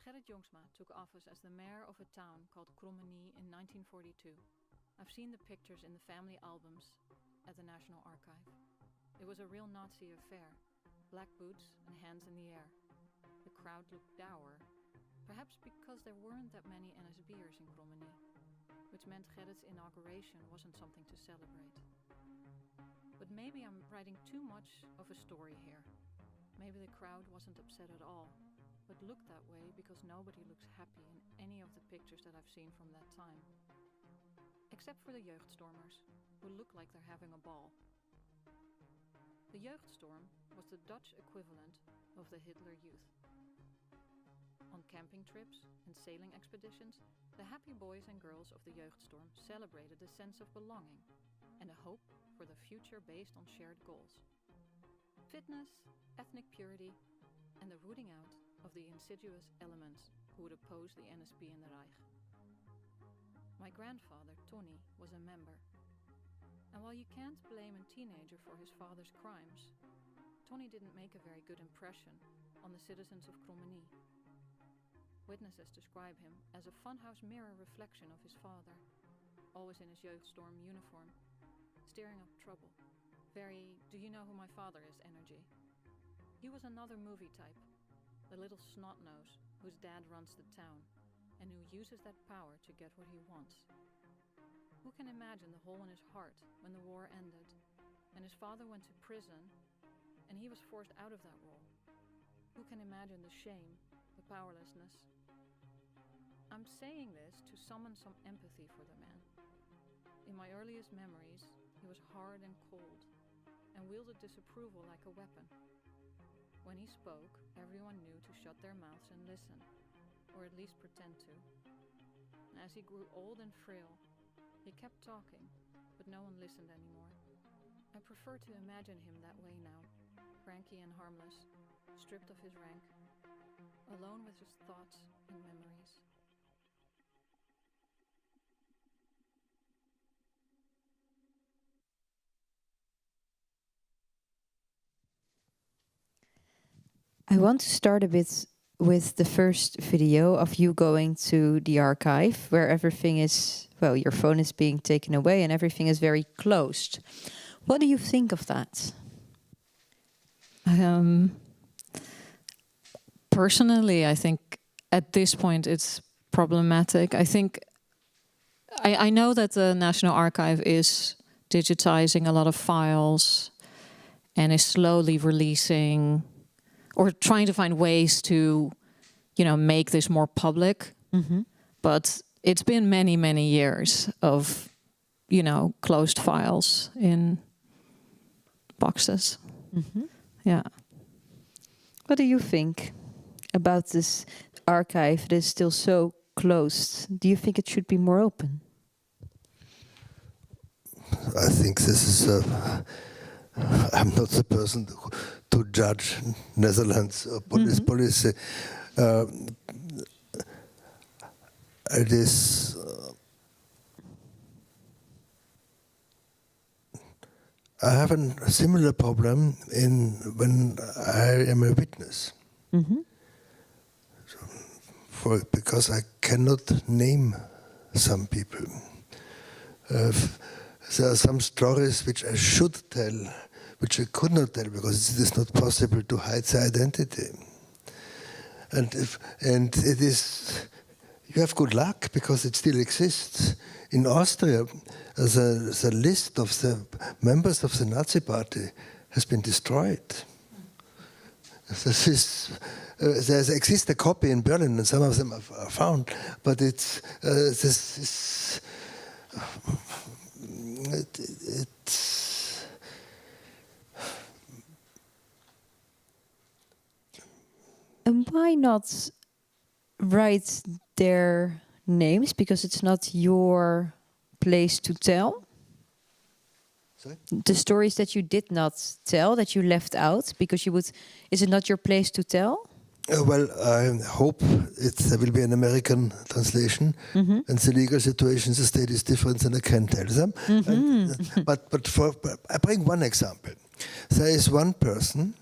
Gerrit Jongsma took office as the mayor of a town called Krommenie in 1942. I've seen the pictures in the family albums at the National Archive. It was a real Nazi affair, black boots and hands in the air. The crowd looked dour, perhaps because there weren't that many NSB'ers in Krommenie, which meant Gerrit's inauguration wasn't something to celebrate. But maybe I'm writing too much of a story here. Maybe the crowd wasn't upset at all, but looked that way because nobody looks happy in any of the pictures that I've seen from that time. Except for the Jeugdstormers, who look like they're having a ball. The Jeugdstorm was the Dutch equivalent of the Hitler Youth. On camping trips and sailing expeditions, the happy boys and girls of the Jeugdstorm celebrated a sense of belonging and a hope for the future based on shared goals. Fitness, ethnic purity, and the rooting out of the insidious elements who would oppose the NSB in the Reich. My grandfather, Tony, was a member. And while you can't blame a teenager for his father's crimes, Tony didn't make a very good impression on the citizens of Krommenie. Witnesses describe him as a funhouse mirror reflection of his father, always in his Jeugdstorm uniform, stirring up trouble. Very do-you-know-who-my father is energy. He was another movie type, the little snot-nose whose dad runs the town and who uses that power to get what he wants. Who can imagine the hole in his heart when the war ended and his father went to prison and he was forced out of that role? Who can imagine the shame, the powerlessness? I'm saying this to summon some empathy for the man. In my earliest memories, he was hard and cold and wielded disapproval like a weapon. When he spoke, everyone knew to shut their mouths and listen, or at least pretend to. And as he grew old and frail, he kept talking, but no one listened anymore. I prefer to imagine him that way now, cranky and harmless, stripped of his rank, alone with his thoughts and memories. I want to start a bit with the first video of you going to the archive where everything is, well, your phone is being taken away and everything is very closed. What do you think of that? Personally, I think at this point it's problematic. I think I know that the National Archive is digitizing a lot of files and is slowly releasing or trying to find ways to, make this more public. Mm-hmm. But it's been many, many years of, closed files in boxes. Mm-hmm. Yeah. What do you think about this archive that is still so closed? Do you think it should be more open? I think this is I'm not the person to judge Netherlands policy. It is. I have a similar problem when I am a witness. Mm-hmm. Because I cannot name some people. There are some stories which I should tell, which I could not tell because it is not possible to hide the identity. And it is, you have good luck because it still exists. In Austria, the list of the members of the Nazi Party has been destroyed. There exists a copy in Berlin, and some of them are found, but it's And why not write their names? Because it's not your place to tell. Sorry? The stories that you did not tell, that you left out, because you would. Is it not your place to tell? Well, I hope there will be an American translation, and the legal situation in the state is different, and I can tell them. But I bring one example. There is one person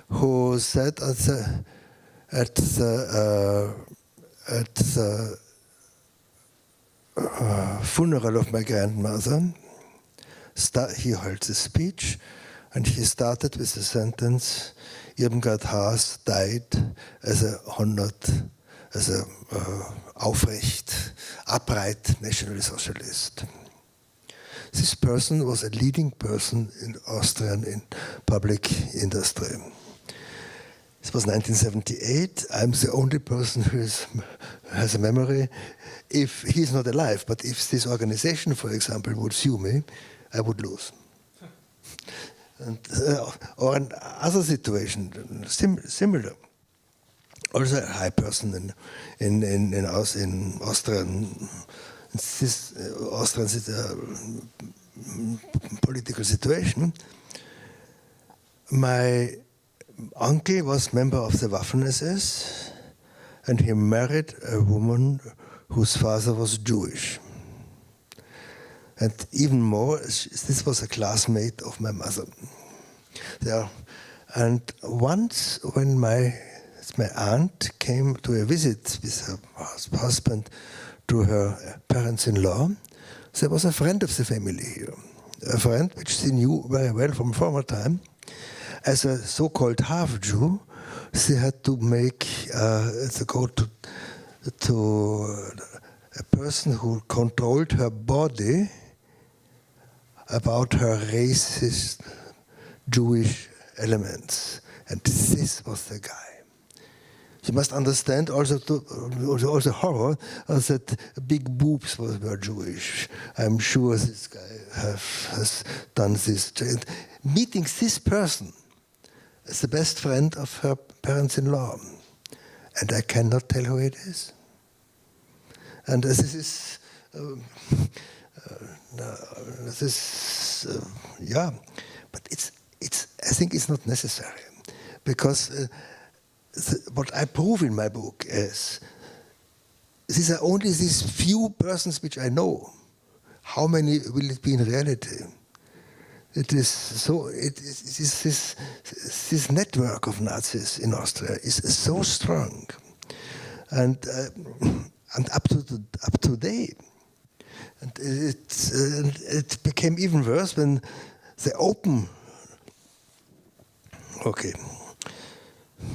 who said at the funeral of my grandmother, he held a speech, and he started with the sentence, Irmgard Haas died as a upright national socialist. This person was a leading person in Austrian in public industry. It was 1978. I'm the only person who has a memory. If he's not alive, but if this organization, for example, would sue me, I would lose. And, or another situation, similar. Also a high person in Austrian, political situation. My uncle was member of the Waffen-SS, and he married a woman whose father was Jewish. And even more, this was a classmate of my mother. There. And once when my aunt came to a visit with her husband to her parents-in-law, there was a friend of the family here, a friend which she knew very well from former time. As a so-called half-Jew, she had to go to a person who controlled her body about her racist Jewish elements. And this was the guy. You must understand also the horror that big boobs were Jewish. I'm sure this guy has done this. Meeting this person as the best friend of her parents-in-law, and I cannot tell who it is. And this is, but it's. I think it's not necessary, because what I prove in my book is these are only these few persons which I know. How many will it be in reality? It is so. It is this network of Nazis in Austria is so strong, and up to date. And it became even worse when the open. Okay,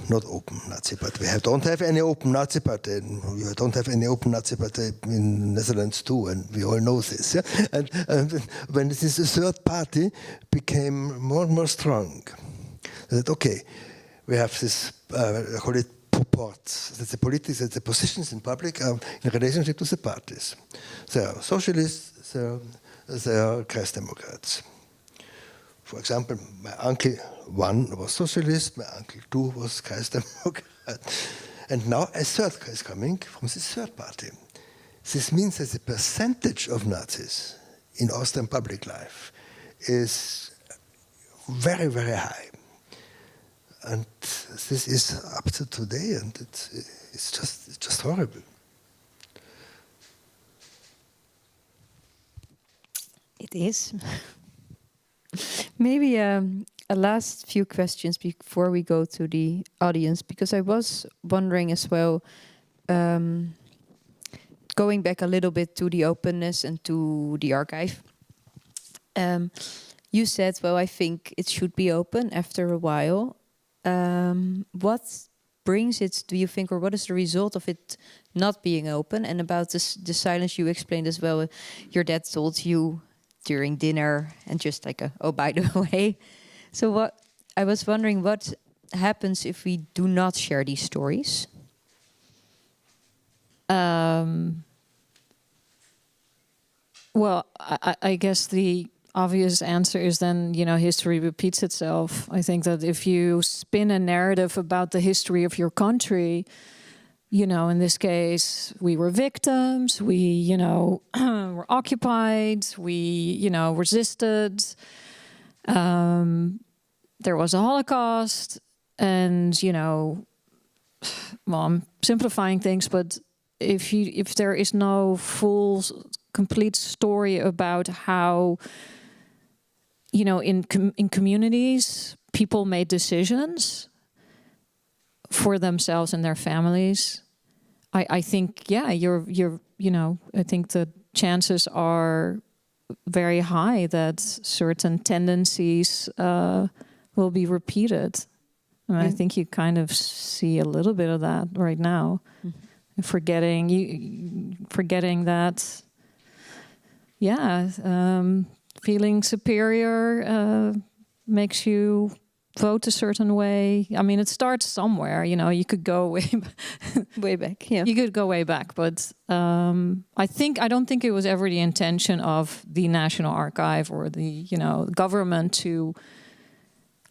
not open Nazi party. We don't have any open Nazi party. We don't have any open Nazi party in the Netherlands too, and we all know this. Yeah? And when this third party became more and more strong, that okay, we have this. I call it purports. That the politics, that the positions in public are in relationship to the parties. They are socialists. They are Christ Democrats. For example, my uncle 1 was socialist, my uncle 2 was Christ Democrat. And now a third is coming from this third party. This means that the percentage of Nazis in Austrian public life is very, very high. And this is up to today, and it's just horrible. It is. Maybe a last few questions before we go to the audience, because I was wondering as well, going back a little bit to the openness and to the archive. You said, well, I think it should be open after a while. What brings it, do you think, or what is the result of it not being open? And about the silence you explained as well, your dad told you during dinner, and just like by the way. So what I was wondering, what happens if we do not share these stories? Well, I guess the obvious answer is then, history repeats itself. I think that if you spin a narrative about the history of your country, in this case, we were victims, we, were occupied, we, resisted. There was a Holocaust, and, well, I'm simplifying things, but if there is no full, complete story about how, in communities, people made decisions for themselves and their families, I think, you're I think the chances are very high that certain tendencies will be repeated. And I think you kind of see a little bit of that right now. Mm-hmm. Forgetting that, feeling superior makes you vote a certain way. I mean, it starts somewhere. You know, you could go way back. Yeah, you could go way back, but I don't think it was ever the intention of the National Archive or the government to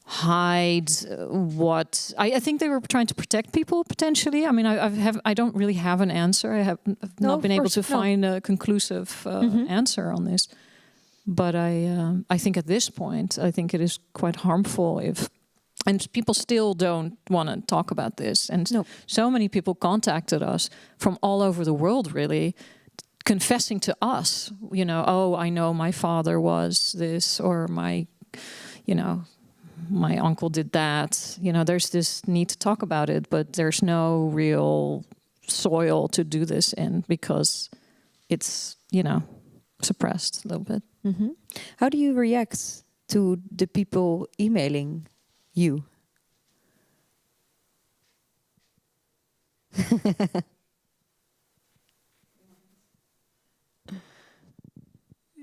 hide what I think they were trying to protect people potentially. I mean, I don't really have an answer. I have not been able to find a conclusive answer on this. But I think at this point, I think it is quite harmful and people still don't want to talk about this. And so many people contacted us from all over the world, really, confessing to us, I know my father was this, or my uncle did that. There's this need to talk about it, but there's no real soil to do this in because it's, suppressed a little bit. Mm-hmm. How do you react to the people emailing you?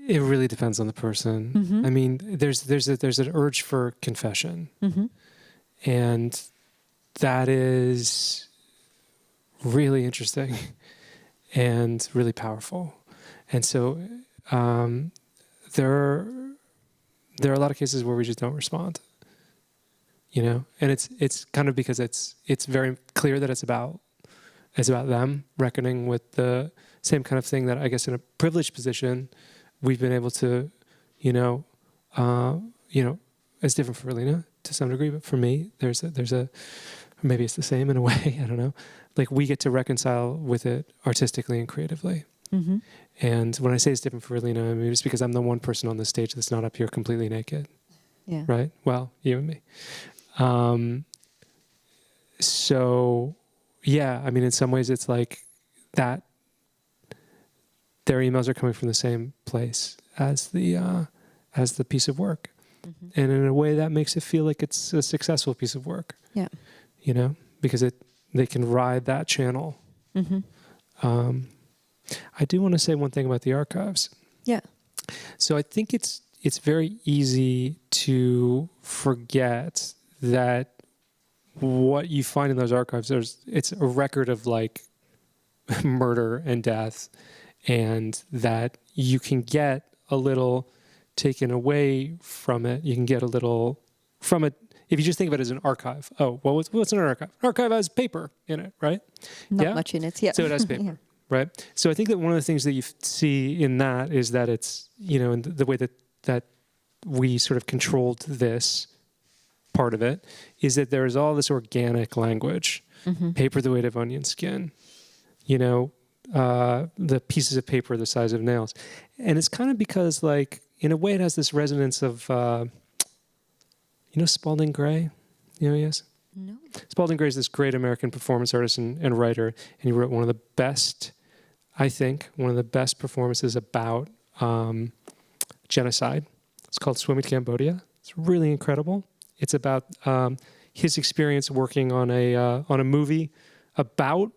It really depends on the person. Mm-hmm. I mean, there's an urge for confession, and that is really interesting and really powerful. And so there are a lot of cases where we just don't respond. And it's kind of because it's very clear that it's about them reckoning with the same kind of thing that I guess in a privileged position we've been able to, it's different for Elina to some degree, but for me, there's a maybe it's the same in a way. I don't know. Like we get to reconcile with it artistically and creatively. Mm-hmm. And when I say it's different for Elina, I mean it's because I'm the one person on the stage that's not up here completely naked. Yeah. Right. Well, you and me. So, yeah. I mean, in some ways, it's like that. Their emails are coming from the same place as the piece of work, and in a way that makes it feel like it's a successful piece of work. Yeah. Because they can ride that channel. Mm-hmm. I do want to say one thing about the archives. Yeah. So I think it's very easy to forget that what you find in those archives, it's a record of like murder and death, and that you can get a little taken away from it. You can get a little from it. If you just think of it as an archive. Oh, well, what's in an archive? An archive has paper in it, right? Not much in it, yeah. So it has paper. Yeah. Right. So I think that one of the things that you see in that is that it's, in the way that we sort of controlled this part of it is that there is all this organic language, paper the weight of onion skin, the pieces of paper the size of nails. And it's kind of because like, in a way it has this resonance of, Spalding Gray, yes? No. Spalding Gray is this great American performance artist and writer, and he wrote one of the best performances about genocide. It's called Swimming to Cambodia. It's really incredible. It's about his experience working on a movie about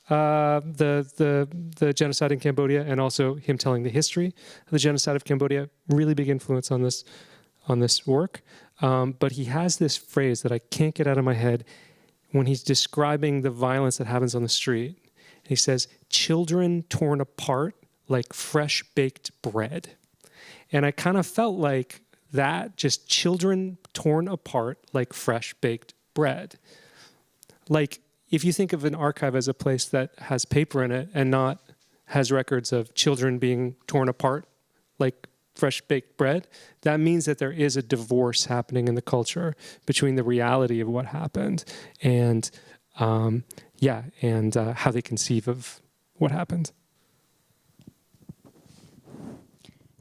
the genocide in Cambodia, and also him telling the history of the genocide of Cambodia. Really big influence on this work. But he has this phrase that I can't get out of my head when he's describing the violence that happens on the street. He says, "Children torn apart like fresh baked bread." And I kind of felt like that, just children torn apart like fresh baked bread. Like, if you think of an archive as a place that has paper in it and not has records of children being torn apart like fresh baked bread, that means that there is a divorce happening in the culture between the reality of what happened and how they conceive of what happened.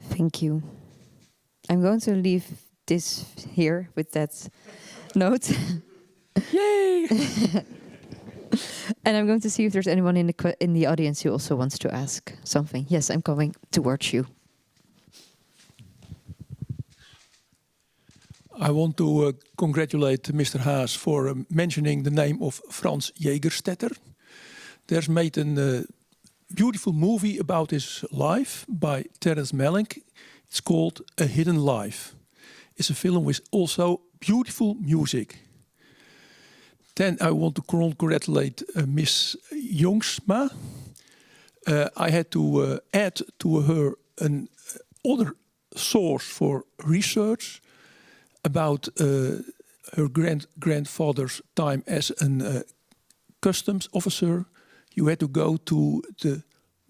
Thank you. I'm going to leave this here with that note. Yay! And I'm going to see if there's anyone in the audience who also wants to ask something. Yes, I'm coming towards you. I want to congratulate Mr. Haas for mentioning the name of Franz Jägerstätter. There's made a beautiful movie about his life by Terence Malick. It's called A Hidden Life. is a film with also beautiful music. Then I want to congratulate Miss Jongsma. I had to add to her another source for research about her grandfather's time as a customs officer. You had to go to the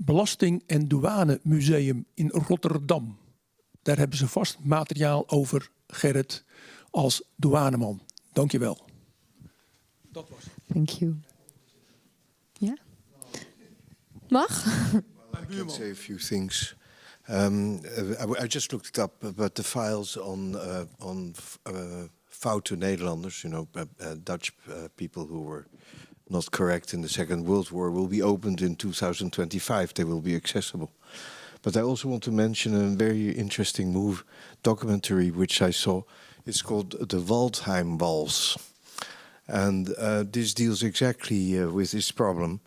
Belasting- en Douane Museum in Rotterdam. Daar hebben ze vast materiaal over Gerrit als douaneman. Dank je wel. Dat was het. Thank you. Yeah? Mag? I can say a few things. I just looked it up, but the files on foute Nederlanders, Dutch people who were not correct in the Second World War, will be opened in 2025. They will be accessible. But I also want to mention a very interesting documentary which I saw. It's called The Waldheim Waltz. And this deals exactly with this problem.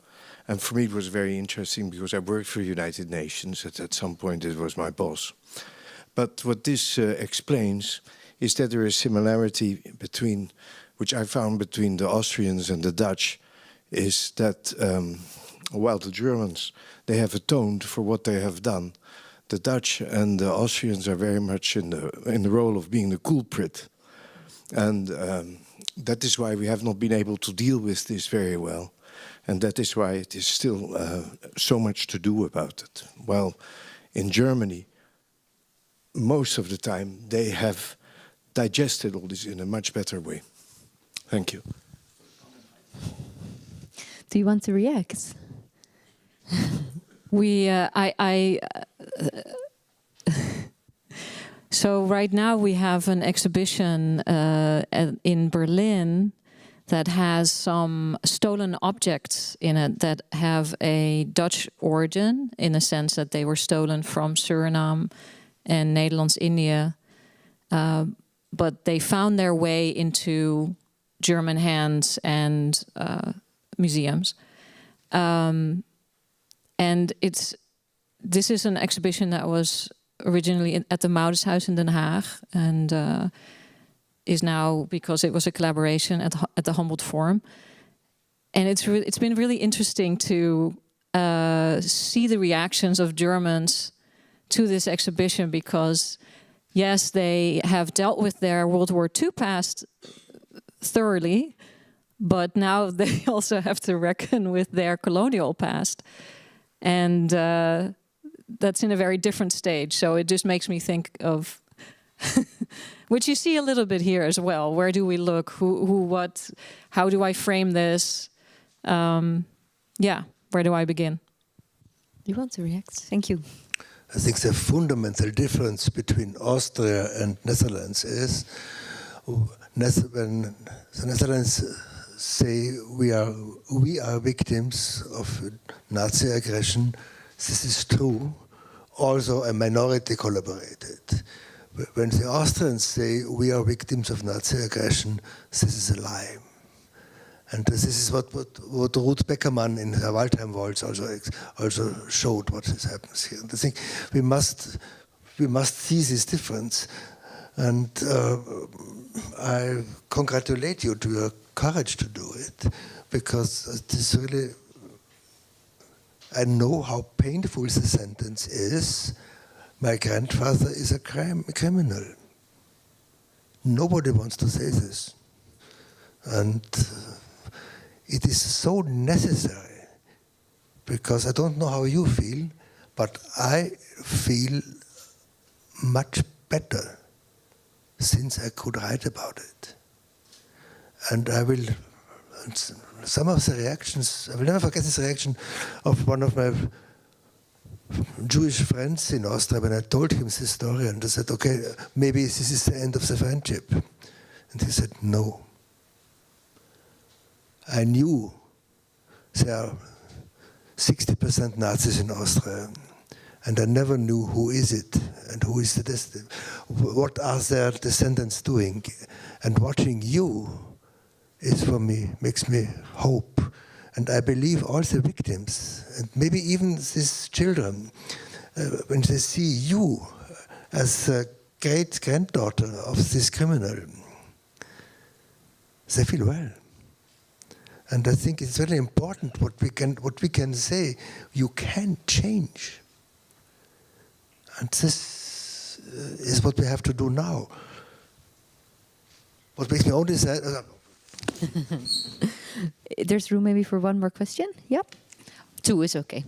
And for me it was very interesting because I worked for the United Nations. At some point it was my boss. But what this explains is that there is similarity which I found between the Austrians and the Dutch, is that while the Germans, they have atoned for what they have done, the Dutch and the Austrians are very much in the role of being the culprit. And that is why we have not been able to deal with this very well. And that is why it is still so much to do about it. While in Germany, most of the time, they have digested all this in a much better way. Thank you. Do you want to react? So right now we have an exhibition in Berlin that has some stolen objects in it that have a Dutch origin, in a sense that they were stolen from Suriname and Nederlands-India, but they found their way into German hands and museums. And this is an exhibition that was originally at the Mauritshuis in Den Haag, and is now, because it was a collaboration at the Humboldt Forum. And it's been really interesting to see the reactions of Germans to this exhibition, because yes, they have dealt with their World War II past thoroughly, but now they also have to reckon with their colonial past. And that's in a very different stage. So it just makes me think of, which you see a little bit here as well. Where do we look? Who, what? How do I frame this? Yeah, where do I begin? You want to react? Thank you. I think the fundamental difference between Austria and Netherlands is when the Netherlands say we are victims of Nazi aggression. This is true. Also, a minority collaborated. When the Austrians say we are victims of Nazi aggression, this is a lie. And this is what Ruth Beckermann in her Waldheim Waltz also showed what happens here. And I think we must see this difference. And I congratulate you to your courage to do it, because this really, I know how painful the sentence is. My grandfather is a criminal. Nobody wants to say this. And it is so necessary, because I don't know how you feel, but I feel much better since I could write about it. And some of the reactions, I will never forget this reaction of one of my Jewish friends in Austria when I told him this story, and I said, okay, maybe this is the end of the friendship. And he said, no. I knew there are 60% Nazis in Austria, and I never knew who is it and who is the destined. What are their descendants doing? And watching you is, for me, makes me hope. And I believe all the victims, and maybe even these children, when they see you as a great-granddaughter of this criminal. They feel well. And I think it's very important what we can say. You can change. And this is what we have to do now. What makes me only sad... There's room maybe for one more question? Yep. 2 is okay.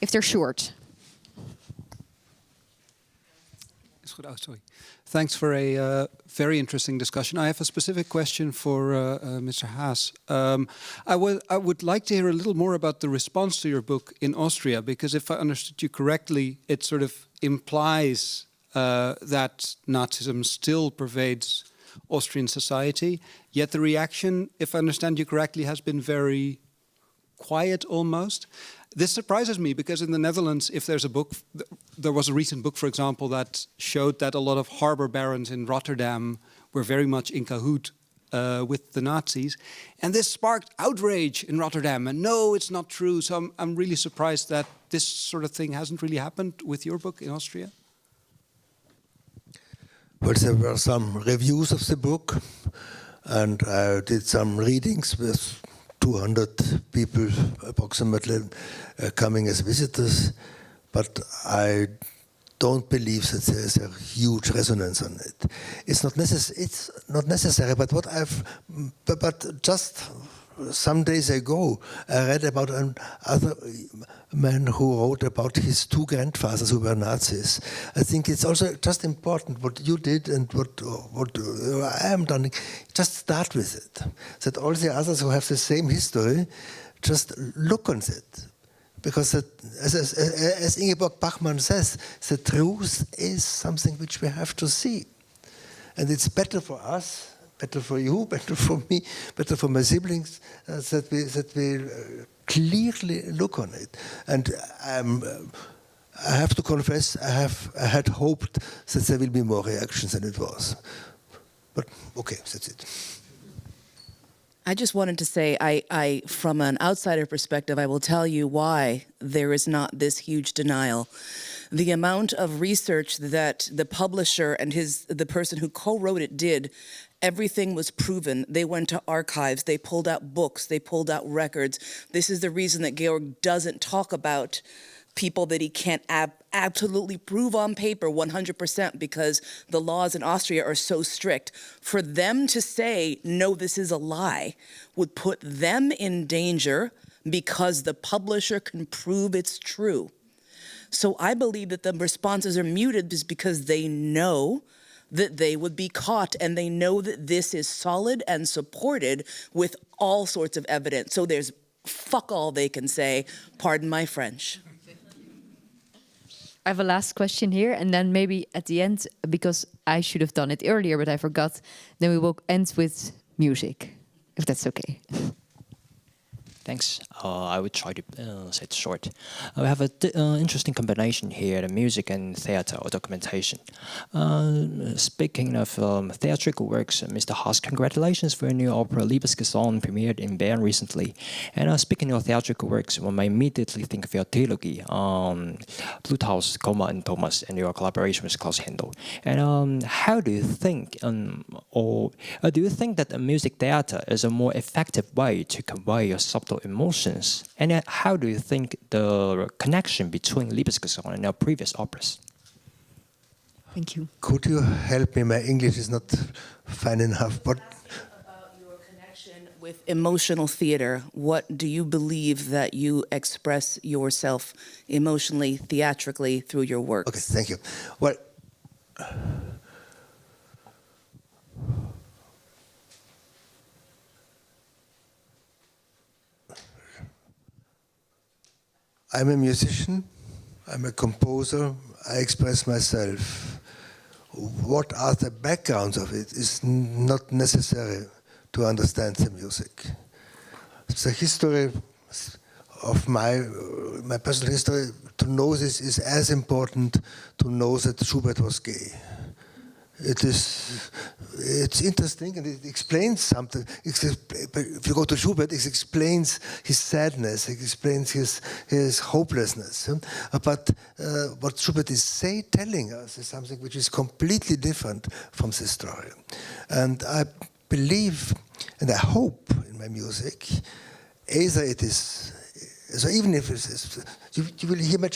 If they're short. Oh, sorry. Thanks for a very interesting discussion. I have a specific question for Mr. Haas. I would like to hear a little more about the response to your book in Austria, because if I understood you correctly, it sort of implies that Nazism still pervades Austrian society, yet the reaction, if I understand you correctly, has been very quiet almost. This surprises me because in the Netherlands, if there's a book, there was a recent book, for example, that showed that a lot of harbor barons in Rotterdam were very much in cahoot with the Nazis. And this sparked outrage in Rotterdam. And no, it's not true. So I'm really surprised that this sort of thing hasn't really happened with your book in Austria. Well, there were some reviews of the book, and I did some readings with 200 people approximately coming as visitors, but I don't believe that there is a huge resonance on it. It's not necessary. But just some days ago, I read about another man who wrote about his 2 grandfathers who were Nazis. I think it's also just important what you did and what I am doing. Just start with it. That all the others who have the same history, just look on it. Because as Ingeborg Bachmann says, the truth is something which we have to see. And it's better for us, better for you, better for me, better for my siblings, that we clearly look on it. And I have to confess, I had hoped that there will be more reactions than it was. But okay, that's it. I just wanted to say, I from an outsider perspective, I will tell you why there is not this huge denial. The amount of research that the publisher and the person who co-wrote it did, everything was proven. They went to archives, they pulled out books, they pulled out records. This is the reason that Georg doesn't talk about people that he can't absolutely prove on paper 100%, because the laws in Austria are so strict. For them to say, no, this is a lie, would put them in danger because the publisher can prove it's true. So I believe that the responses are muted is because they know that they would be caught, and they know that this is solid and supported with all sorts of evidence. So there's fuck all they can say, pardon my French. I have a last question here, and then maybe at the end, because I should have done it earlier, but I forgot, then we will end with music, if that's okay. Thanks. I would try to say it short. We have an interesting combination here, the music and theater or documentation. Speaking of theatrical works, Mr. Haas, congratulations for your new opera Liebesgesang premiered in Bern recently. And speaking of theatrical works, one may immediately think of your trilogy, Bluthaus, Coma and Thomas, and your collaboration with Klaus Händel. And how do you think, or do you think that a music theater is a more effective way to convey your subtle emotions? And how do you think the connection between Liebesgesang and our previous operas? Thank you. Could you help me? My English is not fine enough. But about your connection with emotional theater, what do you believe that you express yourself emotionally, theatrically through your works? okay, thank you. Well, I'm a musician, I'm a composer, I express myself. What are the backgrounds of it is not necessary to understand the music. The history of my personal history, to know this is as important to know that Schubert was gay. It's interesting and it explains something. If you go to Schubert, it explains his sadness, it explains his hopelessness. But what Schubert is telling us is something which is completely different from this story. And I believe and I hope in my music, either it is, so even if it is, you will hear my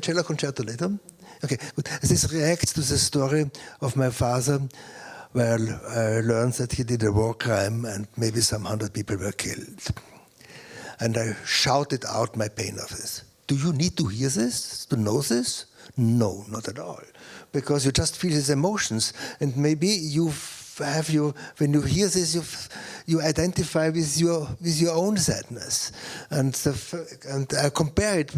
cello concerto later. Okay, good. This reacts to the story of my father, where I learned that he did a war crime and maybe some 100 people were killed. And I shouted out my pain of this. Do you need to hear this, to know this? No, not at all. Because you just feel his emotions, and maybe when you hear this, you identify with your own sadness. And I compare it.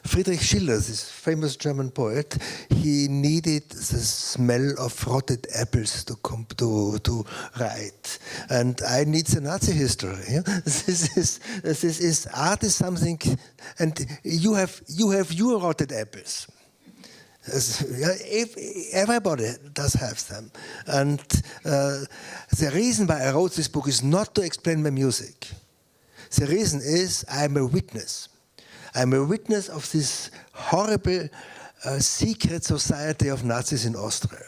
Friedrich Schiller, this famous German poet, he needed the smell of rotted apples to write, and I need the Nazi history. Yeah? This is art is something, and you have your rotted apples. Everybody does have them, and the reason why I wrote this book is not to explain my music. The reason is I'm a witness. I'm a witness of this horrible secret society of Nazis in Austria.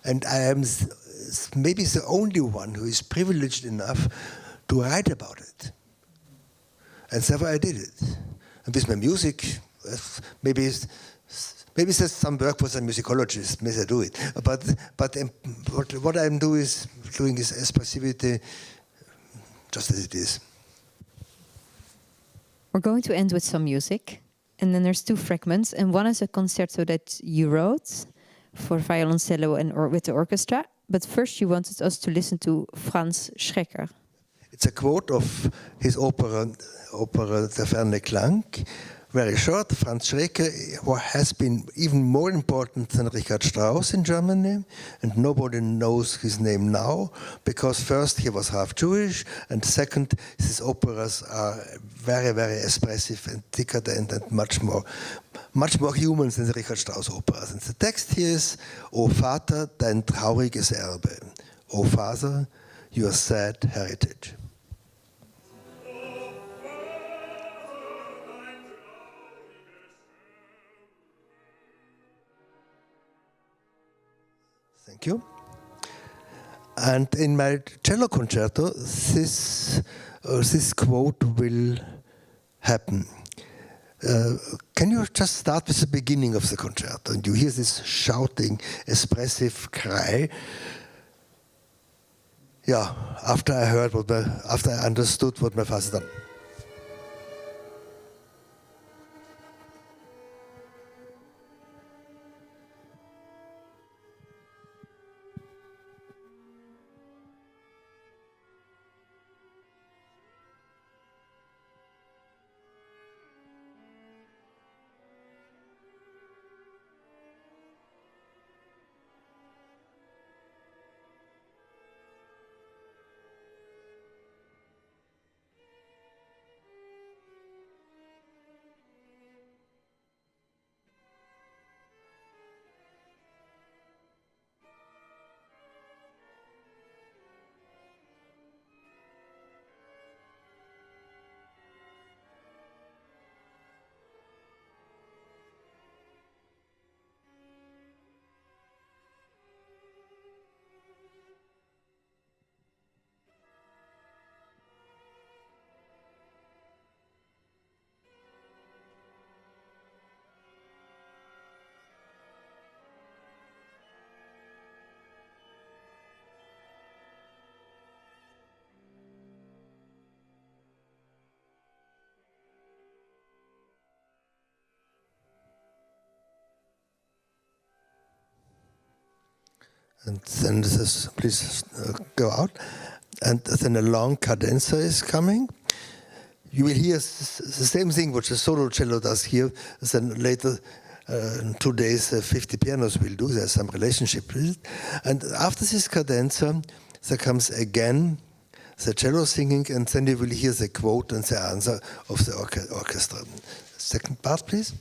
And I am maybe the only one who is privileged enough to write about it. And therefore I did it. And with my music, maybe there's some work for some musicologists, maybe I do it. But what I'm doing is expressivity just as it is. We're going to end with some music, and then there's two fragments, and one is a concerto that you wrote for violoncello or with the orchestra, but first you wanted us to listen to Franz Schrecker. It's a quote of his opera Der ferne Klang, very short. Franz Schrecker has been even more important than Richard Strauss in Germany, and nobody knows his name now, because first he was half Jewish, and second his operas are very, very expressive and decadent and much more human than the Richard Strauss operas. And the text here is, O Vater, dein trauriges Erbe. O Father, your sad heritage. Thank you. And in my cello concerto, this quote will happen. Can you just start with the beginning of the concerto? And you hear this shouting, expressive cry. Yeah, after I understood what my father done. And then this is, please go out. And then a long cadenza is coming. You will hear the same thing which the solo cello does here. Then later, in 2 days, 50 pianos will do. There's some relationship with it. And after this cadenza, there comes again the cello singing, and then you will hear the quote and the answer of the orchestra. Second part, please.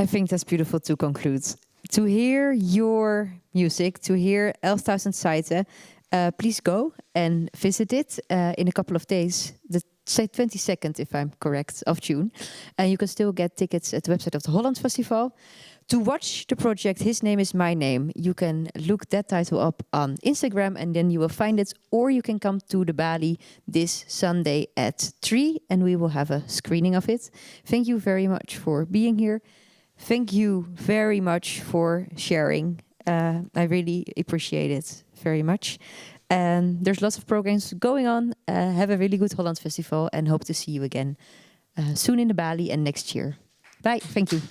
I think that's beautiful to conclude. To hear your music, to hear 11,000 Zeiten, please go and visit it in a couple of days. Say 22nd, if I'm correct, of June. And you can still get tickets at the website of the Holland Festival. To watch the project, His Name is My Name, you can look that title up on Instagram and then you will find it. Or you can come to the Balie this Sunday at 3 and we will have a screening of it. Thank you very much for being here. Thank you very much for sharing. I really appreciate it very much. And there's lots of programs going on. Have a really good Holland Festival and hope to see you again soon in the Balie and next year. Bye. Thank you.